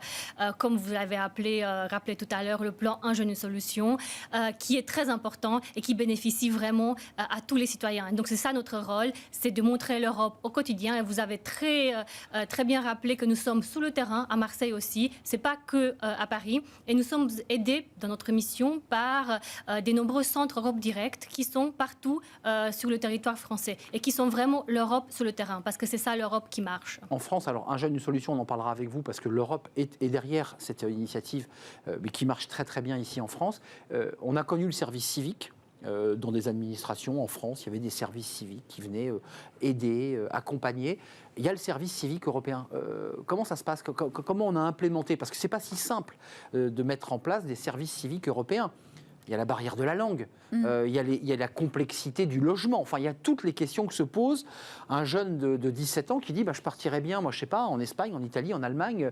comme vous l'avez rappelé tout à l'heure, le plan Un jeune, une solution, qui est très important et qui bénéficie vraiment à tous les citoyens. Donc, c'est ça notre rôle, c'est de montrer l'Europe au quotidien. Et vous avez très bien rappelé que nous sommes sur le terrain, à Marseille aussi. Ce n'est pas que à Paris. Et nous sommes aidés dans notre mission par des nombreux centres Europe Direct qui sont partout sur le territoire français et qui sont vraiment l'Europe sur le terrain, parce que c'est ça l'Europe qui marche. En France, alors Un jeune, une solution, on en parlera avec vous, parce que l'Europe est derrière cette initiative, mais qui marche très très bien ici en France. On a connu le service civique. Dans des administrations en France, il y avait des services civiques qui venaient aider, accompagner. Il y a le service civique européen. Comment ça se passe? Comment on a implémenté? Parce que ce n'est pas si simple de mettre en place des services civiques européens. il y a la barrière de la langue, il y a la complexité du logement. Enfin, il y a toutes les questions que se pose un jeune de 17 ans qui dit je partirais bien, moi je sais pas, en Espagne, en Italie, en Allemagne.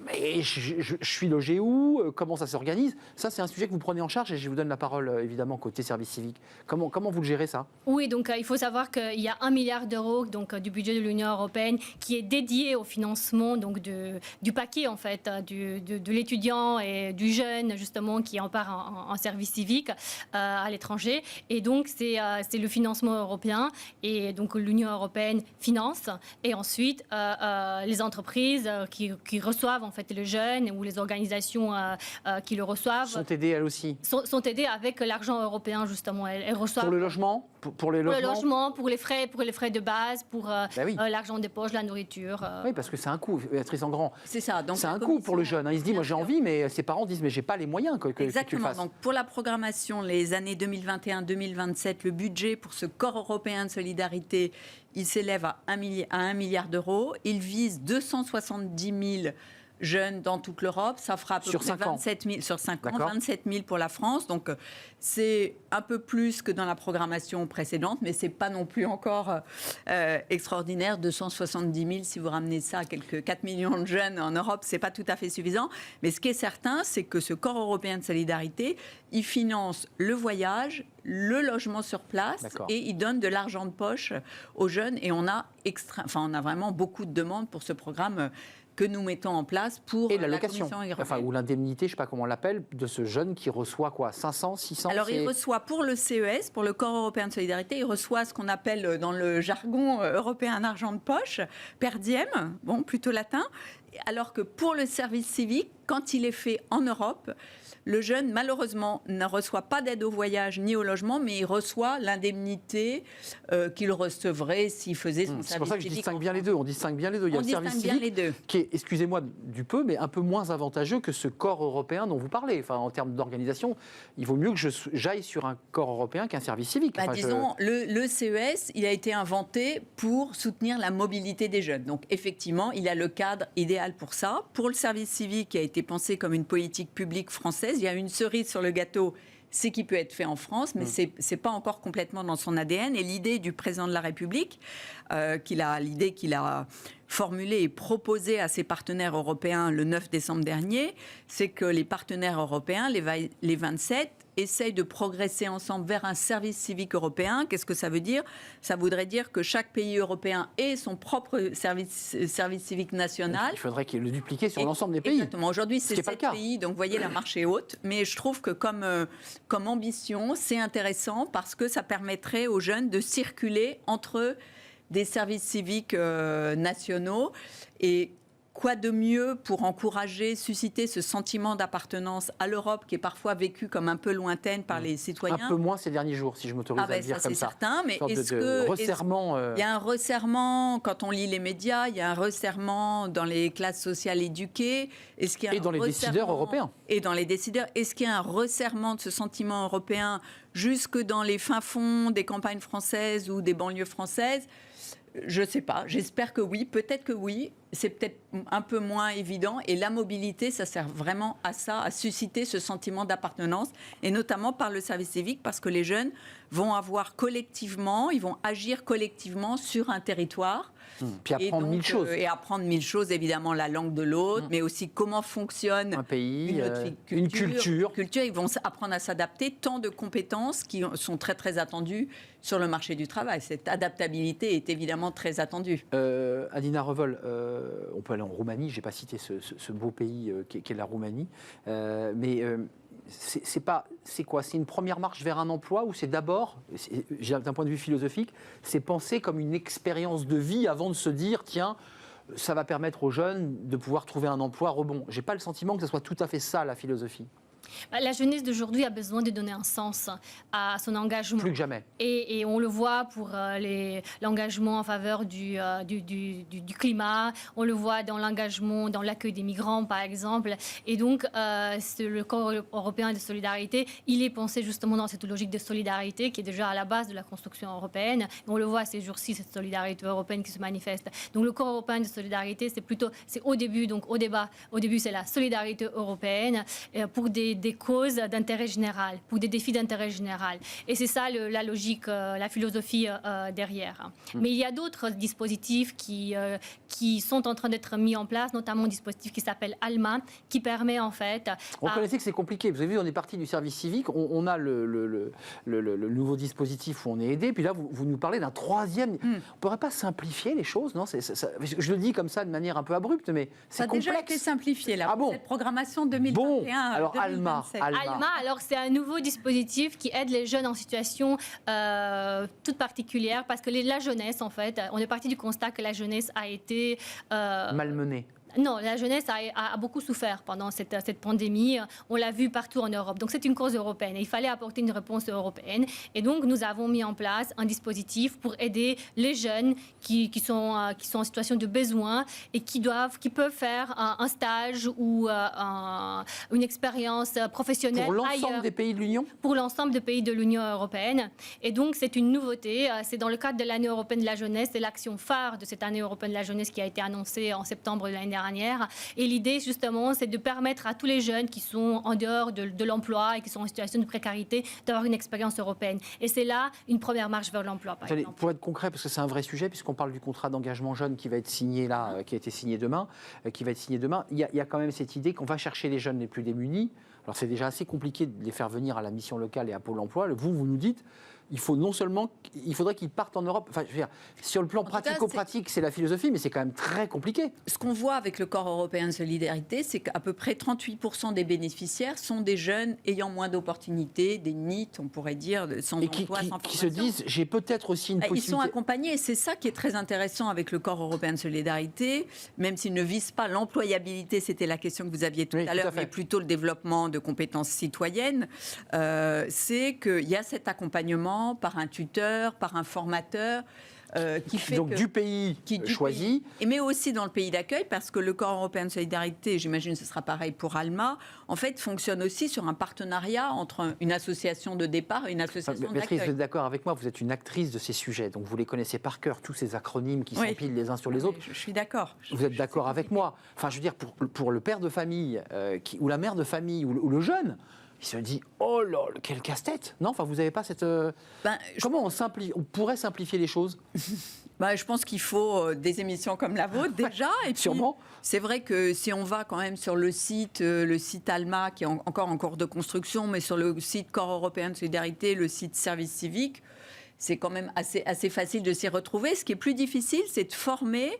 Mais je suis logé où? Comment ça s'organise? Ça, c'est un sujet que vous prenez en charge et je vous donne la parole, évidemment, côté service civique. Comment vous le gérez, ça? Oui, donc il faut savoir qu'il y a 1 milliard d'euros du budget de l'Union européenne qui est dédié au financement donc, du paquet, en fait, de l'étudiant et du jeune, justement, qui en part en service civique à l'étranger. Et donc, c'est le financement européen. Et donc, l'Union européenne finance. Et ensuite, les entreprises qui reçoivent en fait les jeunes ou les organisations qui le reçoivent sont aidées elles aussi. Sont aidées avec l'argent européen justement. Elles reçoivent pour le logement, pour les logements, pour le logement, pour les frais de base, pour l'argent des poches, la nourriture. Oui, parce que c'est un coût, Béatrice Engrand. C'est ça. Donc c'est un coût pour le jeune. Il se dit moi j'ai envie, mais ses parents disent mais j'ai pas les moyens que Exactement. tu le fasses. Donc pour la programmation, les années 2021-2027, le budget pour ce corps européen de solidarité, il s'élève à 1 milliard d'euros. Il vise 270 000 jeunes dans toute l'Europe, ça fera à peu près 27 000 sur 5 ans, 27 000 pour la France. Donc c'est un peu plus que dans la programmation précédente, mais c'est pas non plus encore extraordinaire. 270 000, si vous ramenez ça à quelques 4 millions de jeunes en Europe, c'est pas tout à fait suffisant. Mais ce qui est certain, c'est que ce corps européen de solidarité, il finance le voyage, le logement sur place et il donne de l'argent de poche aux jeunes. Et on a vraiment beaucoup de demandes pour ce programme que nous mettons en place pour et l'allocation, ou l'indemnité, je ne sais pas comment on l'appelle, de ce jeune qui reçoit quoi, 500, 600? Alors il reçoit pour le CES, pour le Corps européen de solidarité, il reçoit ce qu'on appelle dans le jargon européen un argent de poche, per diem, bon, plutôt latin, alors que pour le service civique, quand il est fait en Europe, le jeune, malheureusement, ne reçoit pas d'aide au voyage ni au logement, mais il reçoit l'indemnité qu'il recevrait s'il faisait son service civique. C'est pour ça que je distingue bien les deux. On distingue bien les deux. Il y a le service civique qui est, excusez-moi du peu, mais un peu moins avantageux que ce corps européen dont vous parlez. Enfin, en termes d'organisation, il vaut mieux que j'aille sur un corps européen qu'un service civique. Disons, le CES, il a été inventé pour soutenir la mobilité des jeunes. Donc, effectivement, il a le cadre idéal pour ça. Pour le service civique, qui a été pensé comme une politique publique française, il y a une cerise sur le gâteau, c'est qu'il peut être fait en France, mais c'est pas encore complètement dans son ADN. Et l'idée du président de la République, qu'il a formulée et proposée à ses partenaires européens le 9 décembre dernier, c'est que les partenaires européens, les 27, essayent de progresser ensemble vers un service civique européen. Qu'est-ce que ça veut dire? Ça voudrait dire que chaque pays européen ait son propre service civique national. Il faudrait qu'il le dupliquer sur l'ensemble des pays. Exactement. Aujourd'hui, c'est 7 pays, donc vous voyez, la marche est haute. Mais je trouve que comme ambition, c'est intéressant parce que ça permettrait aux jeunes de circuler entre des services civiques nationaux. Et quoi de mieux pour encourager, susciter ce sentiment d'appartenance à l'Europe qui est parfois vécu comme un peu lointaine par les citoyens. Un peu moins ces derniers jours, si je m'autorise à le dire comme ça. C'est certain, mais est-ce que resserrement il y a un resserrement quand on lit les médias, il y a un resserrement dans les classes sociales éduquées. Est-ce qu'il y a et dans les décideurs européens. Et dans les décideurs. Est-ce qu'il y a un resserrement de ce sentiment européen jusque dans les fins fonds des campagnes françaises ou des banlieues françaises? Je ne sais pas. J'espère que oui. Peut-être que oui. C'est peut-être un peu moins évident. Et la mobilité, ça sert vraiment à ça, à susciter ce sentiment d'appartenance. Et notamment par le service civique, parce que les jeunes vont avoir collectivement, ils vont agir collectivement sur un territoire. Puis apprendre 1000 choses. Et apprendre 1000 choses, évidemment, la langue de l'autre, mais aussi comment fonctionne un pays, une culture. Ils vont apprendre à s'adapter, tant de compétences qui sont très, très attendues sur le marché du travail. Cette adaptabilité est évidemment très attendue. Adina Revol, on peut aller en Roumanie, je n'ai pas cité ce beau pays qu'est la Roumanie, mais c'est quoi? C'est une première marche vers un emploi ou c'est d'abord, d'un point de vue philosophique, c'est penser comme une expérience de vie avant de se dire, tiens, ça va permettre aux jeunes de pouvoir trouver un emploi rebond. Je n'ai pas le sentiment que ce soit tout à fait ça, la philosophie. La jeunesse d'aujourd'hui a besoin de donner un sens à son engagement. Plus que jamais. Et on le voit pour l'engagement en faveur du climat, on le voit dans l'engagement, dans l'accueil des migrants, par exemple. Et donc, le corps européen de solidarité, il est pensé justement dans cette logique de solidarité qui est déjà à la base de la construction européenne. On le voit ces jours-ci, cette solidarité européenne qui se manifeste. Donc, le corps européen de solidarité, c'est au début, donc au débat. Au début, c'est la solidarité européenne pour des des causes d'intérêt général, pour des défis d'intérêt général. Et c'est ça la logique, la philosophie derrière. Mais il y a d'autres dispositifs qui sont en train d'être mis en place, notamment un dispositif qui s'appelle ALMA, qui permet en fait... On connaissait que c'est compliqué. Vous avez vu, on est parti du service civique, on a le nouveau dispositif où on est aidé, puis là, vous nous parlez d'un troisième... On ne pourrait pas simplifier les choses, non? Je le dis comme ça de manière un peu abrupte, mais c'est complexe. Ça a déjà été simplifié, là, bon. Cette programmation 2021. Bon, alors 2027. ALMA, alors c'est un nouveau dispositif qui aide les jeunes en situation toute particulière, parce que la jeunesse, en fait, on est parti du constat que la jeunesse a été... malmenée. Non, la jeunesse a beaucoup souffert pendant cette pandémie. On l'a vu partout en Europe. Donc, c'est une cause européenne. Et il fallait apporter une réponse européenne. Et donc, nous avons mis en place un dispositif pour aider les jeunes qui sont en situation de besoin et qui peuvent faire un stage ou une expérience professionnelle pour l'ensemble des pays de l'Union? Pour l'ensemble des pays de l'Union européenne. Et donc, c'est une nouveauté. C'est dans le cadre de l'année européenne de la jeunesse. C'est l'action phare de cette année européenne de la jeunesse qui a été annoncée en septembre de l'année dernière. Et l'idée, justement, c'est de permettre à tous les jeunes qui sont en dehors de l'emploi et qui sont en situation de précarité d'avoir une expérience européenne. Et c'est là une première marche vers l'emploi, par exemple. Pour être concret, parce que c'est un vrai sujet, puisqu'on parle du contrat d'engagement jeune qui va être signé là, qui a été signé demain, il y a quand même cette idée qu'on va chercher les jeunes les plus démunis. Alors c'est déjà assez compliqué de les faire venir à la mission locale et à Pôle emploi. Vous nous dites... Il faudrait qu'ils partent en Europe. Enfin, je veux dire, sur le plan pratico-pratique, c'est la philosophie, mais c'est quand même très compliqué. Ce qu'on voit avec le Corps européen de solidarité, c'est qu'à peu près 38% des bénéficiaires sont des jeunes ayant moins d'opportunités, des NEET, on pourrait dire, sans emploi, sans formation. Qui se disent, j'ai peut-être aussi une possibilité. Ils sont accompagnés, et c'est ça qui est très intéressant avec le Corps européen de solidarité, même s'il ne vise pas l'employabilité, c'était la question que vous aviez tout à l'heure, mais plutôt le développement de compétences citoyennes, c'est qu'il y a cet accompagnement par un tuteur, par un formateur, qui fait donc du pays choisi. Mais aussi dans le pays d'accueil, parce que le Corps européen de solidarité, j'imagine que ce sera pareil pour ALMA, en fait fonctionne aussi sur un partenariat entre une association de départ et une association d'accueil. Vous êtes d'accord avec moi, vous êtes une actrice de ces sujets, donc vous les connaissez par cœur, tous ces acronymes qui s'empilent les uns sur les autres. Je suis d'accord. Vous êtes d'accord avec moi? Enfin, je veux dire, pour le père de famille ou la mère de famille ou le jeune, il se dit, oh là, quel casse-tête. Non, enfin, vous n'avez pas cette... Comment on pourrait simplifier les choses? Je pense qu'il faut des émissions comme la vôtre déjà. Et puis, sûrement. C'est vrai que si on va quand même sur le site ALMA, qui est encore en cours de construction, mais sur le site Corps européen de solidarité, le site Service civique, c'est quand même assez facile de s'y retrouver. Ce qui est plus difficile, c'est de former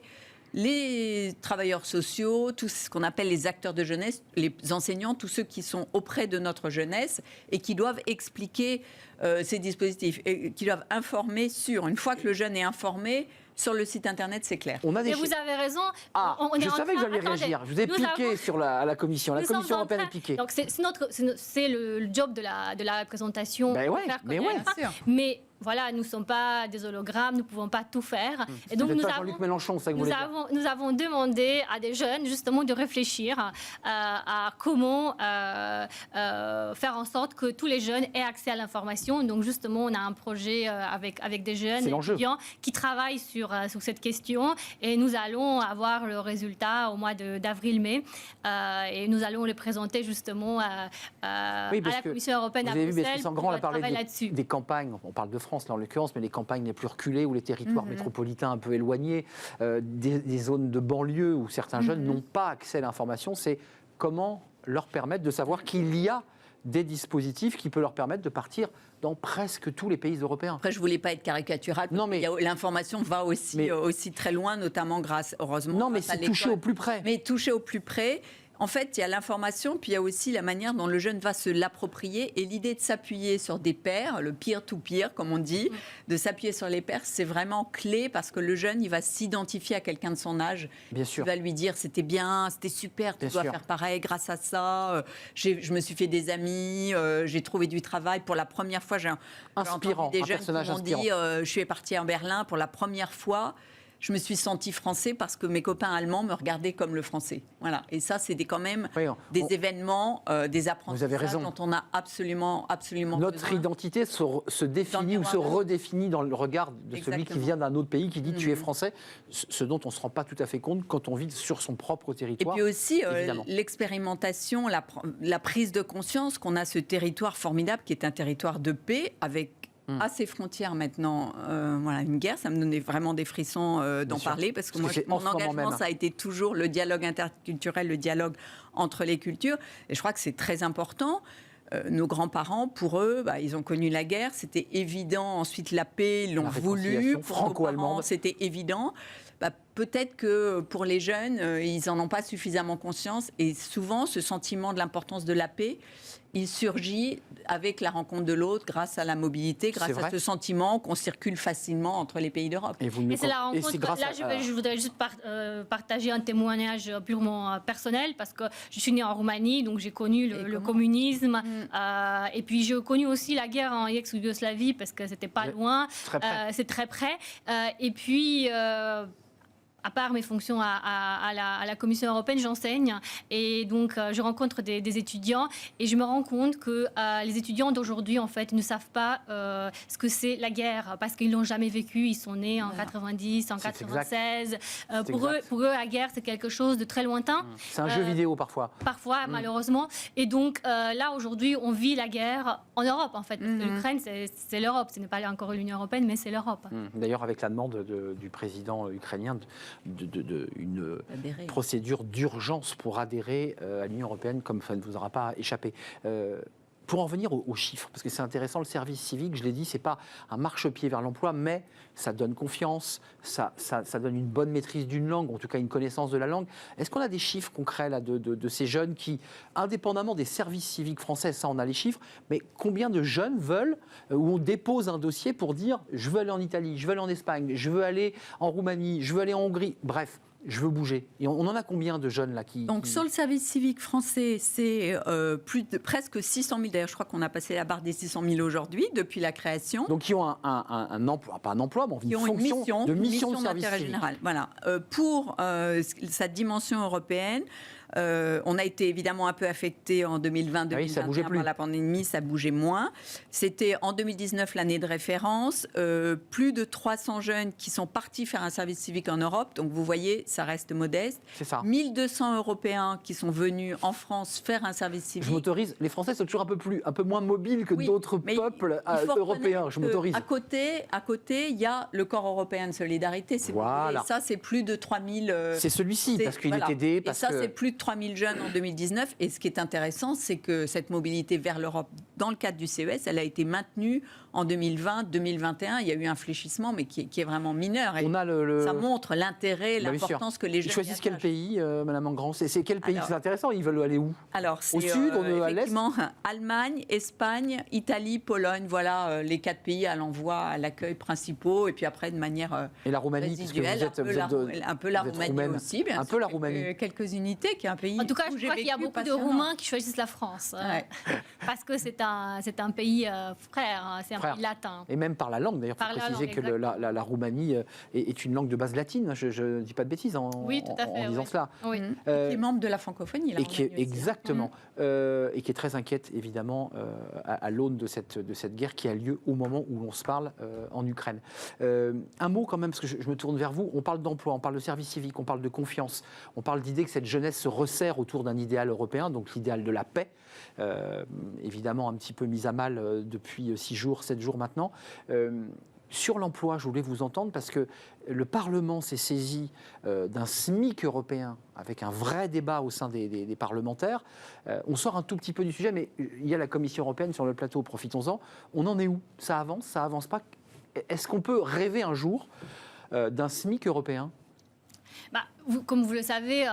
les travailleurs sociaux, tout ce qu'on appelle les acteurs de jeunesse, les enseignants, tous ceux qui sont auprès de notre jeunesse et qui doivent expliquer ces dispositifs, et qui doivent informer sur. Une fois que le jeune est informé, sur le site internet, c'est clair. Et vous avez raison. Je savais que vous alliez réagir. Je vous ai piqué à la Commission. La Commission européenne est piquée. Donc c'est le job de la représentation. Mais voilà, nous ne sommes pas des hologrammes, nous ne pouvons pas tout faire. Et donc, nous avons Jean-Luc Mélenchon, ça que vous voulez dire. Nous avons demandé à des jeunes, justement, de réfléchir à comment faire en sorte que tous les jeunes aient accès à l'information. Donc, justement, on a un projet avec des jeunes étudiants qui travaillent sur cette question. Et nous allons avoir le résultat au mois d'avril-mai. Et nous allons le présenter, justement, à la Commission européenne à Bruxelles pour travailler là-dessus. Des campagnes, on parle de France là en l'occurrence, mais les campagnes les plus reculées ou les territoires métropolitains un peu éloignés, des zones de banlieue où certains jeunes n'ont pas accès à l'information, c'est comment leur permettre de savoir qu'il y a des dispositifs qui peuvent leur permettre de partir dans presque tous les pays européens. Après, je ne voulais pas être caricatural. Non, mais l'information va aussi très loin, notamment heureusement. Non, mais c'est touché au plus près. Mais touché au plus près. En fait, il y a l'information, puis il y a aussi la manière dont le jeune va se l'approprier. Et l'idée de s'appuyer sur des pairs, le peer-to-peer, comme on dit, de s'appuyer sur les pairs, c'est vraiment clé parce que le jeune, il va s'identifier à quelqu'un de son âge. Bien sûr. Il va lui dire, c'était bien, c'était super, tu dois faire pareil grâce à ça. Je me suis fait des amis, j'ai trouvé du travail. Pour la première fois, j'ai entendu des jeunes qui m'ont dit, je suis partie à Berlin pour la première fois. je me suis sentie français parce que mes copains allemands me regardaient comme le français. Voilà. Et ça, c'est quand même des événements, des apprentissages dont on a absolument Notre besoin. Identité se définit ou se redéfinit dans le regard de celui qui vient d'un autre pays, qui dit tu es français, ce dont on ne se rend pas tout à fait compte quand on vit sur son propre territoire. Et puis aussi, l'expérimentation, la prise de conscience qu'on a ce territoire formidable qui est un territoire de paix avec à ses frontières maintenant, une guerre, ça me donnait vraiment des frissons d'en parler, parce que moi, mon engagement, ça a été toujours le dialogue interculturel, le dialogue entre les cultures, et je crois que c'est très important. Nos grands-parents, pour eux, ils ont connu la guerre, c'était évident. Ensuite, la paix, ils l'ont voulu. Franco-allemande, c'était évident. Peut-être que pour les jeunes, ils n'en ont pas suffisamment conscience. Et souvent, ce sentiment de l'importance de la paix, il surgit avec la rencontre de l'autre, grâce à la mobilité, grâce à ce sentiment qu'on circule facilement entre les pays d'Europe. Et c'est la rencontre. Là, je voudrais juste partager un témoignage purement personnel, parce que je suis née en Roumanie, donc j'ai connu le communisme. Et puis, j'ai connu aussi la guerre en ex-Yougoslavie, parce que c'était pas loin. C'est très près. Et puis... à part mes fonctions à la Commission européenne, j'enseigne et donc je rencontre des étudiants et je me rends compte que les étudiants d'aujourd'hui en fait ne savent pas ce que c'est la guerre parce qu'ils l'ont jamais vécu. Ils sont nés en 90, en 96. Pour eux, la guerre c'est quelque chose de très lointain. C'est un jeu vidéo parfois. Parfois, malheureusement. Et donc là aujourd'hui, on vit la guerre en Europe en fait. Parce que l'Ukraine c'est l'Europe. Ce n'est pas encore l'Union européenne, mais c'est l'Europe. D'ailleurs, avec la demande du président ukrainien une procédure d'urgence pour adhérer à l'Union européenne, comme ça ne vous aura pas échappé. Pour en venir aux chiffres, parce que c'est intéressant, le service civique, je l'ai dit, c'est pas un marchepied vers l'emploi, mais ça donne confiance, ça donne une bonne maîtrise d'une langue, en tout cas une connaissance de la langue. Est-ce qu'on a des chiffres concrets là, de ces jeunes qui, indépendamment des services civiques français, ça on a les chiffres, mais combien de jeunes veulent, où on dépose un dossier pour dire je veux aller en Italie, je veux aller en Espagne, je veux aller en Roumanie, je veux aller en Hongrie, bref. Je veux bouger. Et on en a combien de jeunes là qui... Donc sur le service civique français, c'est presque 600 000. D'ailleurs, je crois qu'on a passé la barre des 600 000 aujourd'hui, depuis la création. Donc qui ont un emploi, pas un emploi, mais une fonction de mission de service civique. Général. Voilà. Pour sa dimension européenne, on a été évidemment un peu affecté en 2020-2021 par la pandémie, ça bougeait moins. C'était en 2019 l'année de référence. Plus de 300 jeunes qui sont partis faire un service civique en Europe. Donc vous voyez, ça reste modeste. C'est ça. 1200 Européens qui sont venus en France faire un service civique. Je m'autorise. Les Français sont toujours un peu moins mobiles que d'autres peuples européens. Je m'autorise. À côté, il y a le corps européen de solidarité. Voilà. Et ça, c'est plus de 3000. C'est celui-ci, parce qu'il est aidé. Et ça, c'est plus de 3000 jeunes en 2019. Et ce qui est intéressant, c'est que cette mobilité vers l'Europe, dans le cadre du CES, elle a été maintenue en 2020, 2021. Il y a eu un fléchissement, mais qui est vraiment mineur. Et ça montre l'intérêt, l'importance que les jeunes... Ils choisissent quel pays, Madame Engrand? C'est quel pays? C'est intéressant. Ils veulent aller où? Alors, au sud, à l'est? Allemagne, Espagne, Italie, Pologne. Voilà les 4 pays à l'envoi, à l'accueil principaux. Et puis après, de manière et la Roumanie, résiduelle, un peu la Roumanie aussi, bien sûr. Un peu la Roumanie. Quelques unités, qui est un pays... En tout cas, je crois qu'il y a beaucoup de Roumains qui choisissent la France. Parce que c'est un pays frère, c'est un pays latin. Et même par la langue, d'ailleurs, il faut préciser que la Roumanie est une langue de base latine, je ne dis pas de bêtises en disant cela. Oui. Qui est membre de la francophonie. Et qui est, exactement, et qui est très inquiète, évidemment, à l'aune de cette guerre qui a lieu au moment où l'on se parle en Ukraine. Un mot quand même, parce que je me tourne vers vous, on parle d'emploi, on parle de service civique, on parle de confiance, on parle d'idée que cette jeunesse se resserre autour d'un idéal européen, donc l'idéal de la paix, évidemment un petit peu mis à mal depuis 6 jours, 7 jours maintenant. Sur l'emploi, je voulais vous entendre parce que le Parlement s'est saisi d'un SMIC européen avec un vrai débat au sein des parlementaires. On sort un tout petit peu du sujet, mais il y a la Commission européenne sur le plateau, profitons-en. On en est où? Ça avance pas? Est-ce qu'on peut rêver un jour d'un SMIC européen? Comme vous le savez,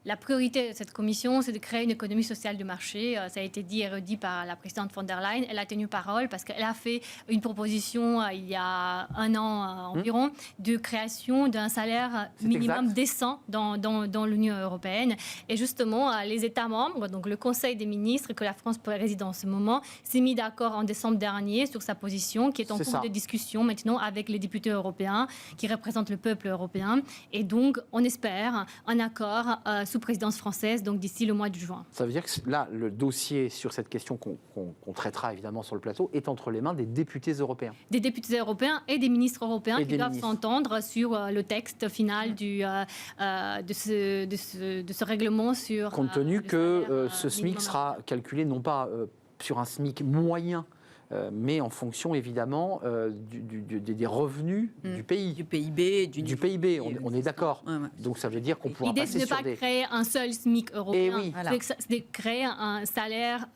la priorité de cette commission, c'est de créer une économie sociale de marché. Ça a été dit et redit par la présidente von der Leyen. Elle a tenu parole parce qu'elle a fait une proposition il y a un an environ de création d'un salaire minimum décent dans l'Union européenne. Et justement, les États membres, donc le Conseil des ministres que la France préside en ce moment, s'est mis d'accord en décembre dernier sur sa position qui est en cours de discussion maintenant avec les députés européens qui représentent le peuple européen. Et donc, on espère un accord sous présidence française, donc d'ici le mois de juin. Ça veut dire que là, le dossier sur cette question qu'on traitera évidemment sur le plateau est entre les mains des députés européens. Des députés européens et des ministres européens qui doivent s'entendre sur le texte final de ce règlement sur... Compte tenu que ce SMIC sera calculé non pas sur un SMIC moyen, mais en fonction évidemment des revenus du pays. Du PIB. Du PIB, on est d'accord. Ouais. Donc ça veut dire qu'on pourra passer sur L'idée, ce n'est pas créer un seul SMIC européen, c'est de créer un salaire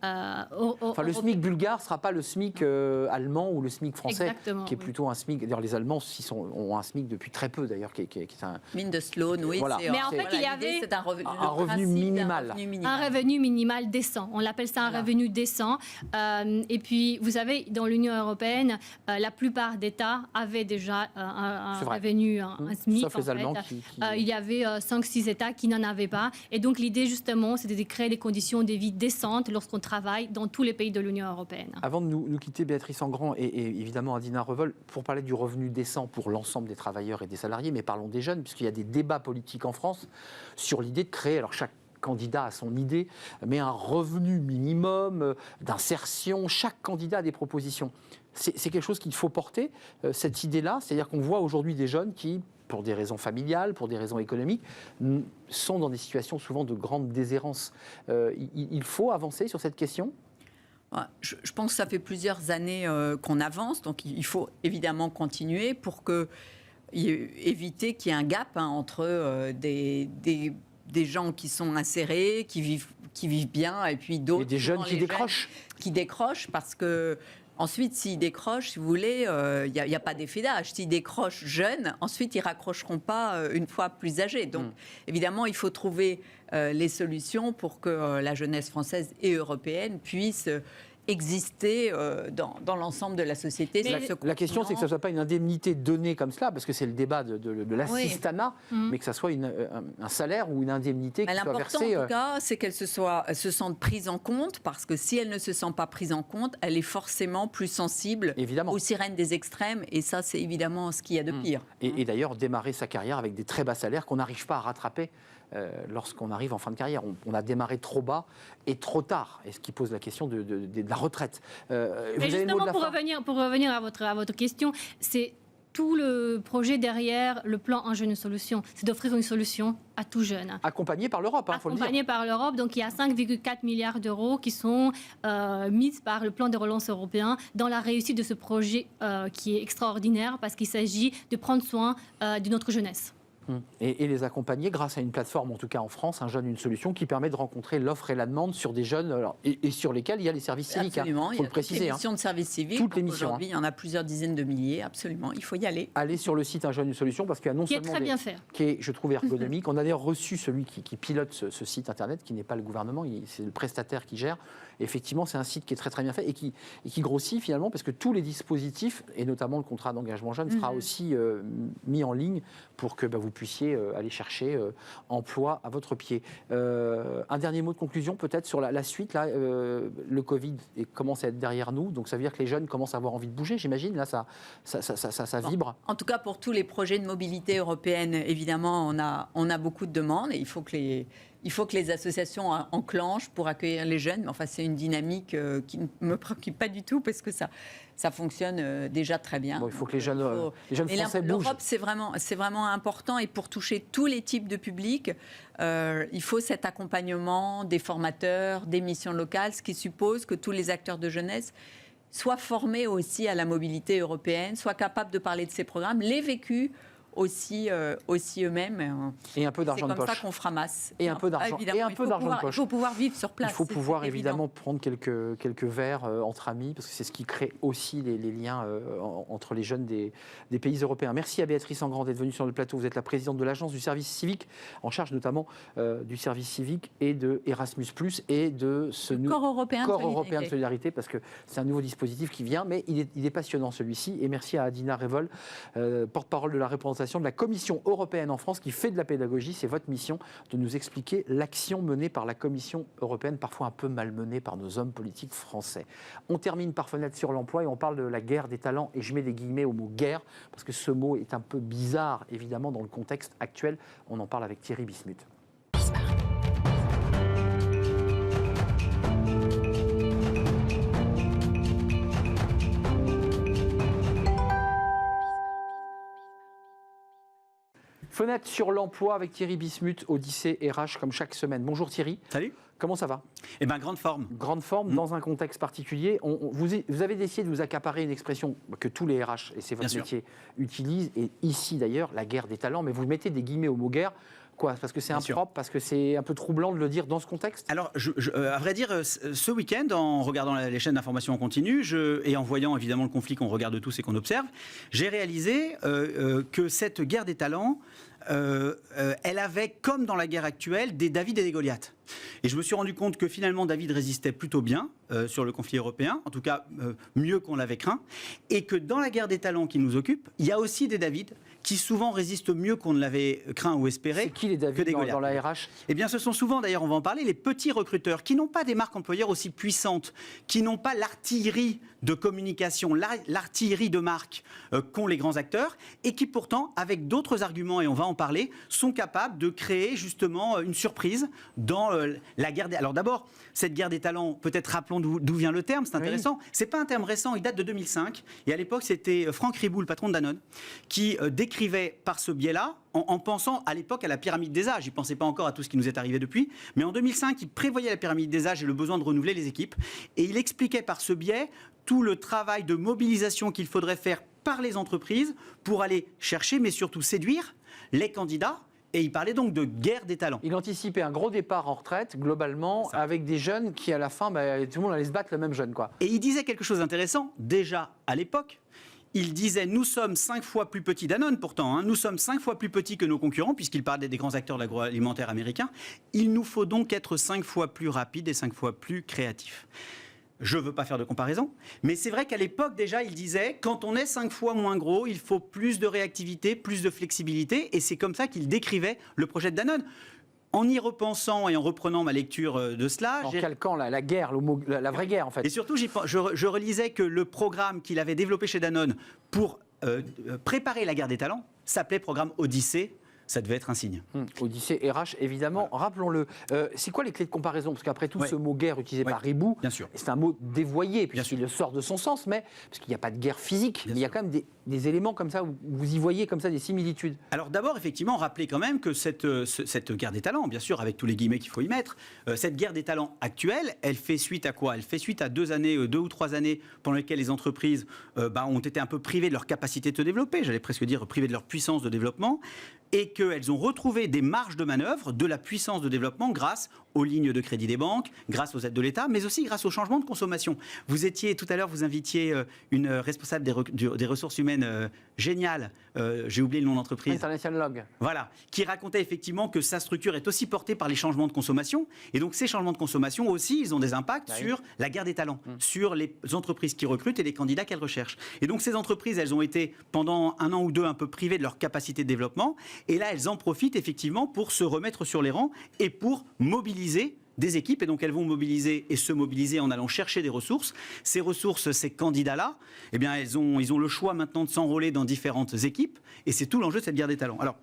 enfin, le SMIC bulgare ne sera pas le SMIC allemand ou le SMIC français, qui est plutôt un SMIC. D'ailleurs, les Allemands ont un SMIC depuis très peu, d'ailleurs, qui est un... Mindestlohn, oui. Voilà. Mais en fait, il y avait un revenu minimal. Un revenu minimal décent. On l'appelle ça un revenu décent. Et puis, vous savez, dans l'Union européenne, la plupart d'États avaient déjà un revenu, un SMIC. Sauf les Allemands il y avait 5-6 États qui n'en avaient pas. Et donc, l'idée, justement, c'était de créer des conditions de vie décentes lorsqu'on travaille dans tous les pays de l'Union européenne. Avant de nous quitter, Béatrice Engrand et évidemment Adina Revol, pour parler du revenu décent pour l'ensemble des travailleurs et des salariés, mais parlons des jeunes, puisqu'il y a des débats politiques en France sur l'idée de créer, alors chaque candidat a son idée, mais un revenu minimum d'insertion. Chaque candidat a des propositions. C'est quelque chose qu'il faut porter, cette idée-là. C'est-à-dire qu'on voit aujourd'hui des jeunes qui, pour des raisons familiales, pour des raisons économiques, sont dans des situations souvent de grande déshérence. Il faut avancer sur cette question ? Je pense que ça fait plusieurs années qu'on avance, donc il faut évidemment continuer pour éviter qu'il y ait un gap entre des gens qui sont insérés, qui vivent bien, et puis d'autres... Et des jeunes qui décrochent. Qui décrochent, parce que... Ensuite, s'ils décrochent, si vous voulez, il n'y a pas d'effet d'âge. S'ils décrochent jeunes, ensuite, ils ne raccrocheront pas une fois plus âgés. Donc, évidemment, il faut trouver les solutions pour que la jeunesse française et européenne puisse exister dans l'ensemble de la société. La question, c'est que ça ne soit pas une indemnité donnée comme cela, parce que c'est le débat de l'assistanat, mais que ça soit un salaire ou une indemnité qui soit versée. L'important, en tout cas, c'est qu'elle se sente prise en compte, parce que si elle ne se sent pas prise en compte, elle est forcément plus sensible aux sirènes des extrêmes, et ça, c'est évidemment ce qu'il y a de pire. Et d'ailleurs, démarrer sa carrière avec des très bas salaires qu'on n'arrive pas à rattraper lorsqu'on arrive en fin de carrière. On a démarré trop bas et trop tard, et ce qui pose la question de la retraite. Mais justement, pour revenir à votre question, c'est tout le projet derrière le plan Un jeune, une solution. C'est d'offrir une solution à tout jeune. Accompagné par l'Europe, il faut le dire. Accompagné par l'Europe, donc il y a 5,4 milliards d'euros qui sont mis par le plan de relance européen dans la réussite de ce projet qui est extraordinaire, parce qu'il s'agit de prendre soin de notre jeunesse. Et les accompagner grâce à une plateforme, en tout cas en France, Un jeune, une solution, qui permet de rencontrer l'offre et la demande sur des jeunes, et sur lesquels il y a les services civiques. Absolument, il faut le préciser. Il y a des missions de services civiques. Toutes les missions. Aujourd'hui, il y en a plusieurs dizaines de milliers, absolument, il faut y aller. Allez sur le site Un jeune, une solution, parce qu'il y a non qui seulement... est très bien fait. Qui est, je trouve, ergonomique. On a d'ailleurs reçu celui qui pilote ce site internet, qui n'est pas le gouvernement, c'est le prestataire qui gère. Et effectivement, c'est un site qui est très très bien fait et qui grossit finalement, parce que tous les dispositifs, et notamment le contrat d'engagement jeune, sera aussi mis en ligne pour que vous puissiez aller chercher emploi à votre pied. Un dernier mot de conclusion peut-être sur la suite. Là, le Covid commence à être derrière nous, donc ça veut dire que les jeunes commencent à avoir envie de bouger, j'imagine. Là, ça vibre. En tout cas, pour tous les projets de mobilité européenne, évidemment, on a beaucoup de demandes, et il faut que les associations enclenchent pour accueillir les jeunes. Mais enfin, c'est une dynamique qui ne me préoccupe pas du tout, parce que ça fonctionne déjà très bien. Bon, il faut que les jeunes Français bougent. L'Europe, c'est vraiment important. Et pour toucher tous les types de publics, il faut cet accompagnement des formateurs, des missions locales, ce qui suppose que tous les acteurs de jeunesse soient formés aussi à la mobilité européenne, soient capables de parler de ces programmes, les vécus aussi eux-mêmes. Et un peu d'argent de poche. C'est comme ça qu'on fera masse. Et un peu d'argent, de poche. Il faut pouvoir vivre sur place. Il faut pouvoir évidemment prendre quelques verres entre amis, parce que c'est ce qui crée aussi les liens entre les jeunes des pays européens. Merci à Béatrice Engrand d'être venue sur le plateau. Vous êtes la présidente de l'agence du service civique, en charge notamment du service civique et de Erasmus+, et de ce corps européen de solidarité, parce que c'est un nouveau dispositif qui vient, mais il est passionnant celui-ci. Et merci à Adina Révol, porte-parole de la représentation de la Commission européenne en France, qui fait de la pédagogie. C'est votre mission de nous expliquer l'action menée par la Commission européenne, parfois un peu malmenée par nos hommes politiques français. On termine par Fenêtre sur l'emploi et on parle de la guerre des talents, et je mets des guillemets au mot guerre, parce que ce mot est un peu bizarre, évidemment, dans le contexte actuel. On en parle avec Thierry Bismuth. Fenêtre sur l'emploi avec Thierry Bismuth, Odyssée RH, comme chaque semaine. Bonjour Thierry. Salut. Comment ça va? Eh bien, grande forme. Grande forme, dans un contexte particulier. Vous avez décidé de vous accaparer une expression que tous les RH, et c'est votre métier, utilisent, et ici d'ailleurs, la guerre des talents, mais vous mettez des guillemets au mot guerre. Quoi? Parce que c'est impropre, parce que c'est un peu troublant de le dire dans ce contexte? Alors, à vrai dire, ce week-end, en regardant les chaînes d'information en continu, et en voyant évidemment le conflit qu'on regarde tous et qu'on observe, j'ai réalisé que cette guerre des talents, elle avait, comme dans la guerre actuelle, des David et des Goliath. Et je me suis rendu compte que finalement David résistait plutôt bien sur le conflit européen, en tout cas mieux qu'on l'avait craint, et que dans la guerre des talents qui nous occupe, il y a aussi des David qui souvent résistent mieux qu'on ne l'avait craint ou espéré. C'est qui les David dans la RH? Eh bien, ce sont souvent, d'ailleurs, on va en parler, les petits recruteurs qui n'ont pas des marques employeurs aussi puissantes, qui n'ont pas l'artillerie de communication, l'artillerie de marque qu'ont les grands acteurs, et qui pourtant, avec d'autres arguments, et on va en parler, sont capables de créer justement une surprise dans la guerre des... Alors d'abord, cette guerre des talents, peut-être rappelons d'où vient le terme, c'est intéressant. Oui. C'est pas un terme récent, il date de 2005, et à l'époque, c'était Franck Riboud, le patron de Danone, qui décrivait par ce biais-là, en pensant à l'époque à la pyramide des âges. Il ne pensait pas encore à tout ce qui nous est arrivé depuis. Mais en 2005, il prévoyait la pyramide des âges et le besoin de renouveler les équipes. Et il expliquait par ce biais tout le travail de mobilisation qu'il faudrait faire par les entreprises pour aller chercher, mais surtout séduire les candidats. Et il parlait donc de guerre des talents. Il anticipait un gros départ en retraite, globalement, avec des jeunes qui, à la fin, tout le monde allait se battre le même jeune, quoi. Et il disait quelque chose d'intéressant, déjà à l'époque. Il disait, nous sommes 5 fois plus petits, Danone pourtant, nous sommes 5 fois plus petits que nos concurrents, puisqu'il parlait des grands acteurs de l'agroalimentaire américain. Il nous faut donc être 5 fois plus rapides et 5 fois plus créatifs. Je ne veux pas faire de comparaison, mais c'est vrai qu'à l'époque déjà, il disait, quand on est 5 fois moins gros, il faut plus de réactivité, plus de flexibilité, et c'est comme ça qu'il décrivait le projet de Danone. En y repensant et en reprenant ma lecture de cela... En calquant la guerre, la vraie guerre en fait. Et surtout, je relisais que le programme qu'il avait développé chez Danone pour préparer la guerre des talents s'appelait programme Odyssée. Ça devait être un signe. Odyssée RH, évidemment. Voilà. Rappelons-le. C'est quoi les clés de comparaison? Parce qu'après tout, ce mot guerre utilisé par Riboud, c'est un mot dévoyé, puisqu'il sort de son sens, mais parce qu'il n'y a pas de guerre physique, mais il y a quand même des éléments comme ça, où vous y voyez comme ça des similitudes. Alors d'abord, effectivement, rappelez quand même que cette guerre des talents, bien sûr, avec tous les guillemets qu'il faut y mettre, cette guerre des talents actuelle, elle fait suite à quoi? Elle fait suite à 2 ou 3 années pendant lesquelles les entreprises ont été un peu privées de leur capacité de se développer, j'allais presque dire privées de leur puissance de développement, et qu'elles ont retrouvé des marges de manœuvre, de la puissance de développement grâce aux lignes de crédit des banques, grâce aux aides de l'État, mais aussi grâce au changement de consommation. Vous étiez, tout à l'heure, vous invitiez une responsable des ressources humaines géniale, j'ai oublié le nom d'entreprise. International Log. Voilà, qui racontait effectivement que sa structure est aussi portée par les changements de consommation, et donc ces changements de consommation aussi, ils ont des impacts sur la guerre des talents, sur les entreprises qui recrutent et les candidats qu'elles recherchent. Et donc ces entreprises, elles ont été pendant 1 an ou 2 un peu privées de leur capacité de développement, et là elles en profitent effectivement pour se remettre sur les rangs et pour mobiliser des équipes, et donc elles vont mobiliser et se mobiliser en allant chercher des ressources. Ces ressources, ces candidats-là, eh bien, ils ont le choix maintenant de s'enrôler dans différentes équipes, et c'est tout l'enjeu de cette guerre des talents. Alors,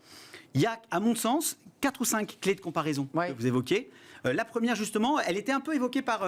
il y a, à mon sens, 4 ou 5 clés de comparaison que vous évoquez. La première, justement, elle était un peu évoquée par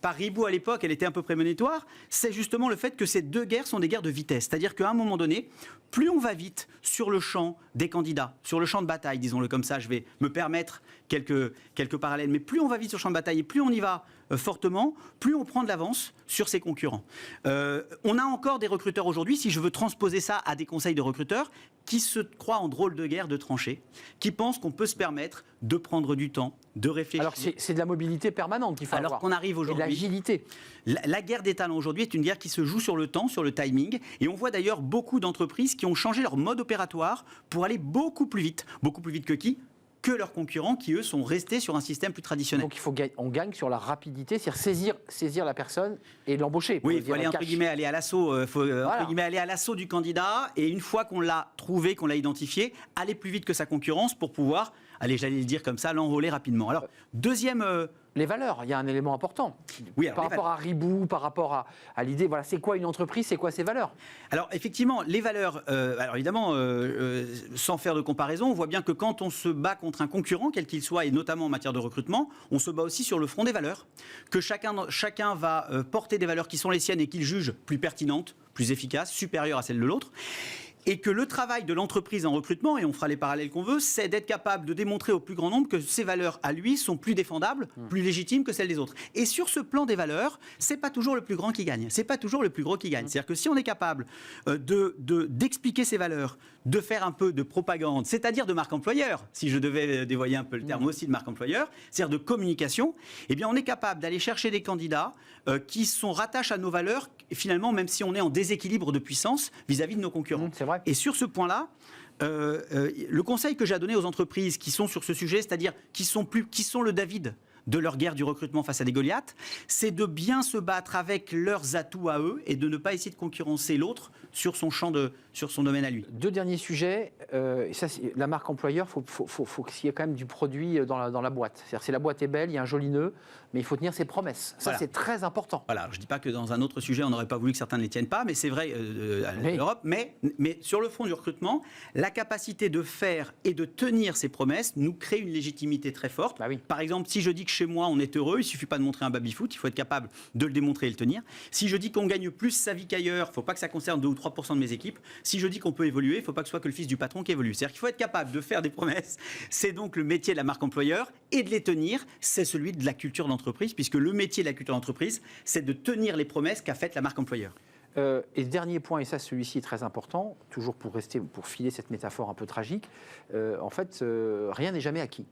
Riboud à l'époque, elle était un peu prémonitoire, c'est justement le fait que ces 2 guerres sont des guerres de vitesse. C'est-à-dire qu'à un moment donné, plus on va vite sur le champ des candidats, sur le champ de bataille, disons-le comme ça, je vais me permettre quelques parallèles, mais plus on va vite sur le champ de bataille et plus on y va fortement, plus on prend de l'avance sur ses concurrents. On a encore des recruteurs aujourd'hui, si je veux transposer ça à des conseils de recruteurs, qui se croient en drôle de guerre de tranchées, qui pensent qu'on peut se permettre de prendre du temps, de réfléchir. Alors c'est de la mobilité permanente qu'il faut avoir. Alors qu'on arrive aujourd'hui... Et de l'agilité. La guerre des talents aujourd'hui est une guerre qui se joue sur le temps, sur le timing. Et on voit d'ailleurs beaucoup d'entreprises qui ont changé leur mode opératoire pour aller beaucoup plus vite. Beaucoup plus vite que qui ? Que leurs concurrents qui, eux, sont restés sur un système plus traditionnel. Donc on gagne sur la rapidité, c'est-à-dire saisir la personne et l'embaucher. Oui, il faut aller, entre guillemets, aller à l'assaut, aller à l'assaut du candidat, et une fois qu'on l'a trouvé, qu'on l'a identifié, aller plus vite que sa concurrence pour pouvoir, allez, j'allais le dire comme ça, l'enrôler rapidement. Alors, deuxième... Les valeurs, il y a un élément important. Oui, par rapport à Ribou, par rapport à l'idée, voilà, c'est quoi une entreprise, c'est quoi ses valeurs? Alors effectivement, les valeurs, alors évidemment, sans faire de comparaison, on voit bien que quand on se bat contre un concurrent, quel qu'il soit, et notamment en matière de recrutement, on se bat aussi sur le front des valeurs, que chacun va porter des valeurs qui sont les siennes et qu'il juge plus pertinentes, plus efficaces, supérieures à celles de l'autre. Et que le travail de l'entreprise en recrutement, et on fera les parallèles qu'on veut, c'est d'être capable de démontrer au plus grand nombre que ces valeurs à lui sont plus défendables, plus légitimes que celles des autres. Et sur ce plan des valeurs, c'est pas toujours le plus grand qui gagne, c'est pas toujours le plus gros qui gagne. C'est-à-dire que si on est capable d'expliquer ces valeurs, de faire un peu de propagande, c'est-à-dire de marque employeur, si je devais dévoyer un peu le terme aussi de marque employeur, c'est-à-dire de communication, eh bien on est capable d'aller chercher des candidats qui sont rattachés à nos valeurs, finalement, même si on est en déséquilibre de puissance vis-à-vis de nos concurrents. C'est vrai. Et sur ce point-là, le conseil que j'ai à donner aux entreprises qui sont sur ce sujet, c'est-à-dire qui sont le David de leur guerre du recrutement face à des Goliaths, c'est de bien se battre avec leurs atouts à eux et de ne pas essayer de concurrencer l'autre sur son domaine à lui. Deux derniers sujets. Ça, la marque employeur, faut qu'il y ait quand même du produit dans la boîte. C'est-à-dire que si la boîte est belle, il y a un joli nœud, mais il faut tenir ses promesses. Ça, voilà. C'est très important. Voilà, je ne dis pas que dans un autre sujet, on n'aurait pas voulu que certains ne les tiennent pas, mais c'est vrai à l'Europe. Mais sur le front du recrutement, la capacité de faire et de tenir ses promesses nous crée une légitimité très forte. Bah oui. Par exemple, si je dis que chez moi, on est heureux, il ne suffit pas de montrer un baby-foot, il faut être capable de le démontrer et le tenir. Si je dis qu'on gagne plus sa vie qu'ailleurs, il ne faut pas que ça concerne 2 ou 3% de mes équipes. Si je dis qu'on peut évoluer, il ne faut pas que ce soit que le fils du patron qui évolue. C'est-à-dire qu'il faut être capable de faire des promesses. C'est donc le métier de la marque employeur, et de les tenir, c'est celui de la culture d'entreprise, puisque le métier de la culture d'entreprise, c'est de tenir les promesses qu'a faites la marque employeur. Et dernier point, et ça celui-ci est très important, toujours pour filer cette métaphore un peu tragique, en fait, rien n'est jamais acquis.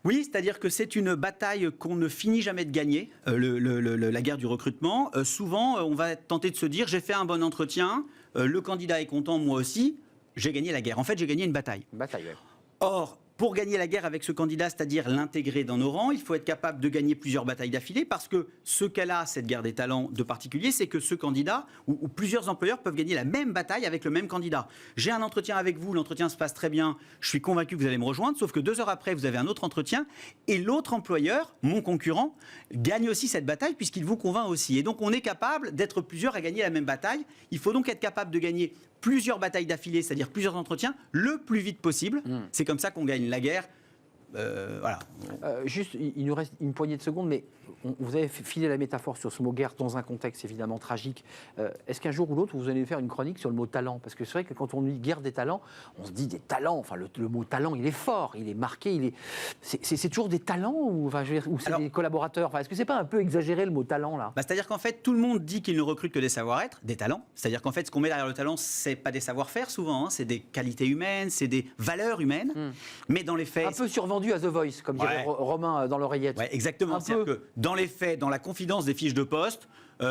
Oui, c'est-à-dire que c'est une bataille qu'on ne finit jamais de gagner, la guerre du recrutement. Souvent, on va tenter de se dire, j'ai fait un bon entretien, le candidat est content, moi aussi, j'ai gagné la guerre. En fait, j'ai gagné une bataille. Une bataille, oui. Or, pour gagner la guerre avec ce candidat, c'est-à-dire l'intégrer dans nos rangs, il faut être capable de gagner plusieurs batailles d'affilée, parce que ce qu'elle a, cette guerre des talents de particulier, c'est que ce candidat, ou plusieurs employeurs peuvent gagner la même bataille avec le même candidat. J'ai un entretien avec vous, l'entretien se passe très bien, je suis convaincu que vous allez me rejoindre, sauf que 2 heures après, vous avez un autre entretien, et l'autre employeur, mon concurrent, gagne aussi cette bataille, puisqu'il vous convainc aussi. Et donc, on est capable d'être plusieurs à gagner la même bataille. Il faut donc être capable de gagner plusieurs batailles d'affilée, c'est-à-dire plusieurs entretiens, le plus vite possible. C'est comme ça qu'on gagne la guerre. Voilà. Juste, il nous reste une poignée de secondes, mais vous avez filé la métaphore sur ce mot guerre dans un contexte évidemment tragique. Est-ce qu'un jour ou l'autre, vous allez faire une chronique sur le mot talent? Parce que c'est vrai que quand on dit guerre des talents, on se dit des talents. Enfin, le mot talent, il est fort, il est marqué. C'est toujours des talents ou c'est des collaborateurs? Enfin, est-ce que c'est pas un peu exagéré le mot talent là? C'est-à-dire qu'en fait, tout le monde dit qu'il ne recrute que des savoir-être, des talents. C'est-à-dire qu'en fait, ce qu'on met derrière le talent, c'est pas des savoir-faire souvent, hein, c'est des qualités humaines, c'est des valeurs humaines. Mais dans les faits, un peu survendu à The Voice, comme dirait Romain dans l'oreillette. Ouais, exactement. C'est-à-dire que dans les faits, dans la confidence des fiches de poste,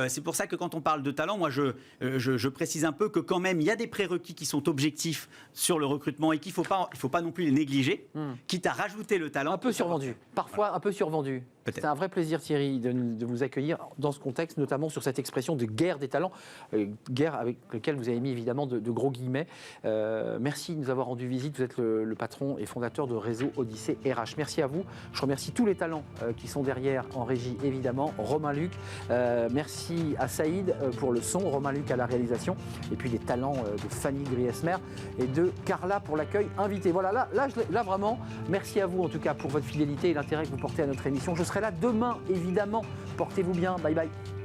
c'est pour ça que quand on parle de talent, moi je précise un peu que quand même il y a des prérequis qui sont objectifs sur le recrutement et qu'il ne faut pas non plus les négliger, quitte à rajouter le talent. Un peu survendu, parfois un peu survendu. C'est un vrai plaisir Thierry de vous accueillir dans ce contexte, notamment sur cette expression de guerre des talents, guerre avec laquelle vous avez mis évidemment de gros guillemets. Merci de nous avoir rendu visite, vous êtes le patron et fondateur de Réseau Odyssée RH. Merci à vous, je remercie tous les talents qui sont derrière en régie évidemment, Romain Luc, merci à Saïd pour le son, Romain Luc à la réalisation, et puis les talents de Fanny Griesmer et de Carla pour l'accueil invité. Voilà, là vraiment, merci à vous en tout cas pour votre fidélité et l'intérêt que vous portez à notre émission. Je serai là demain, évidemment. Portez-vous bien. Bye bye.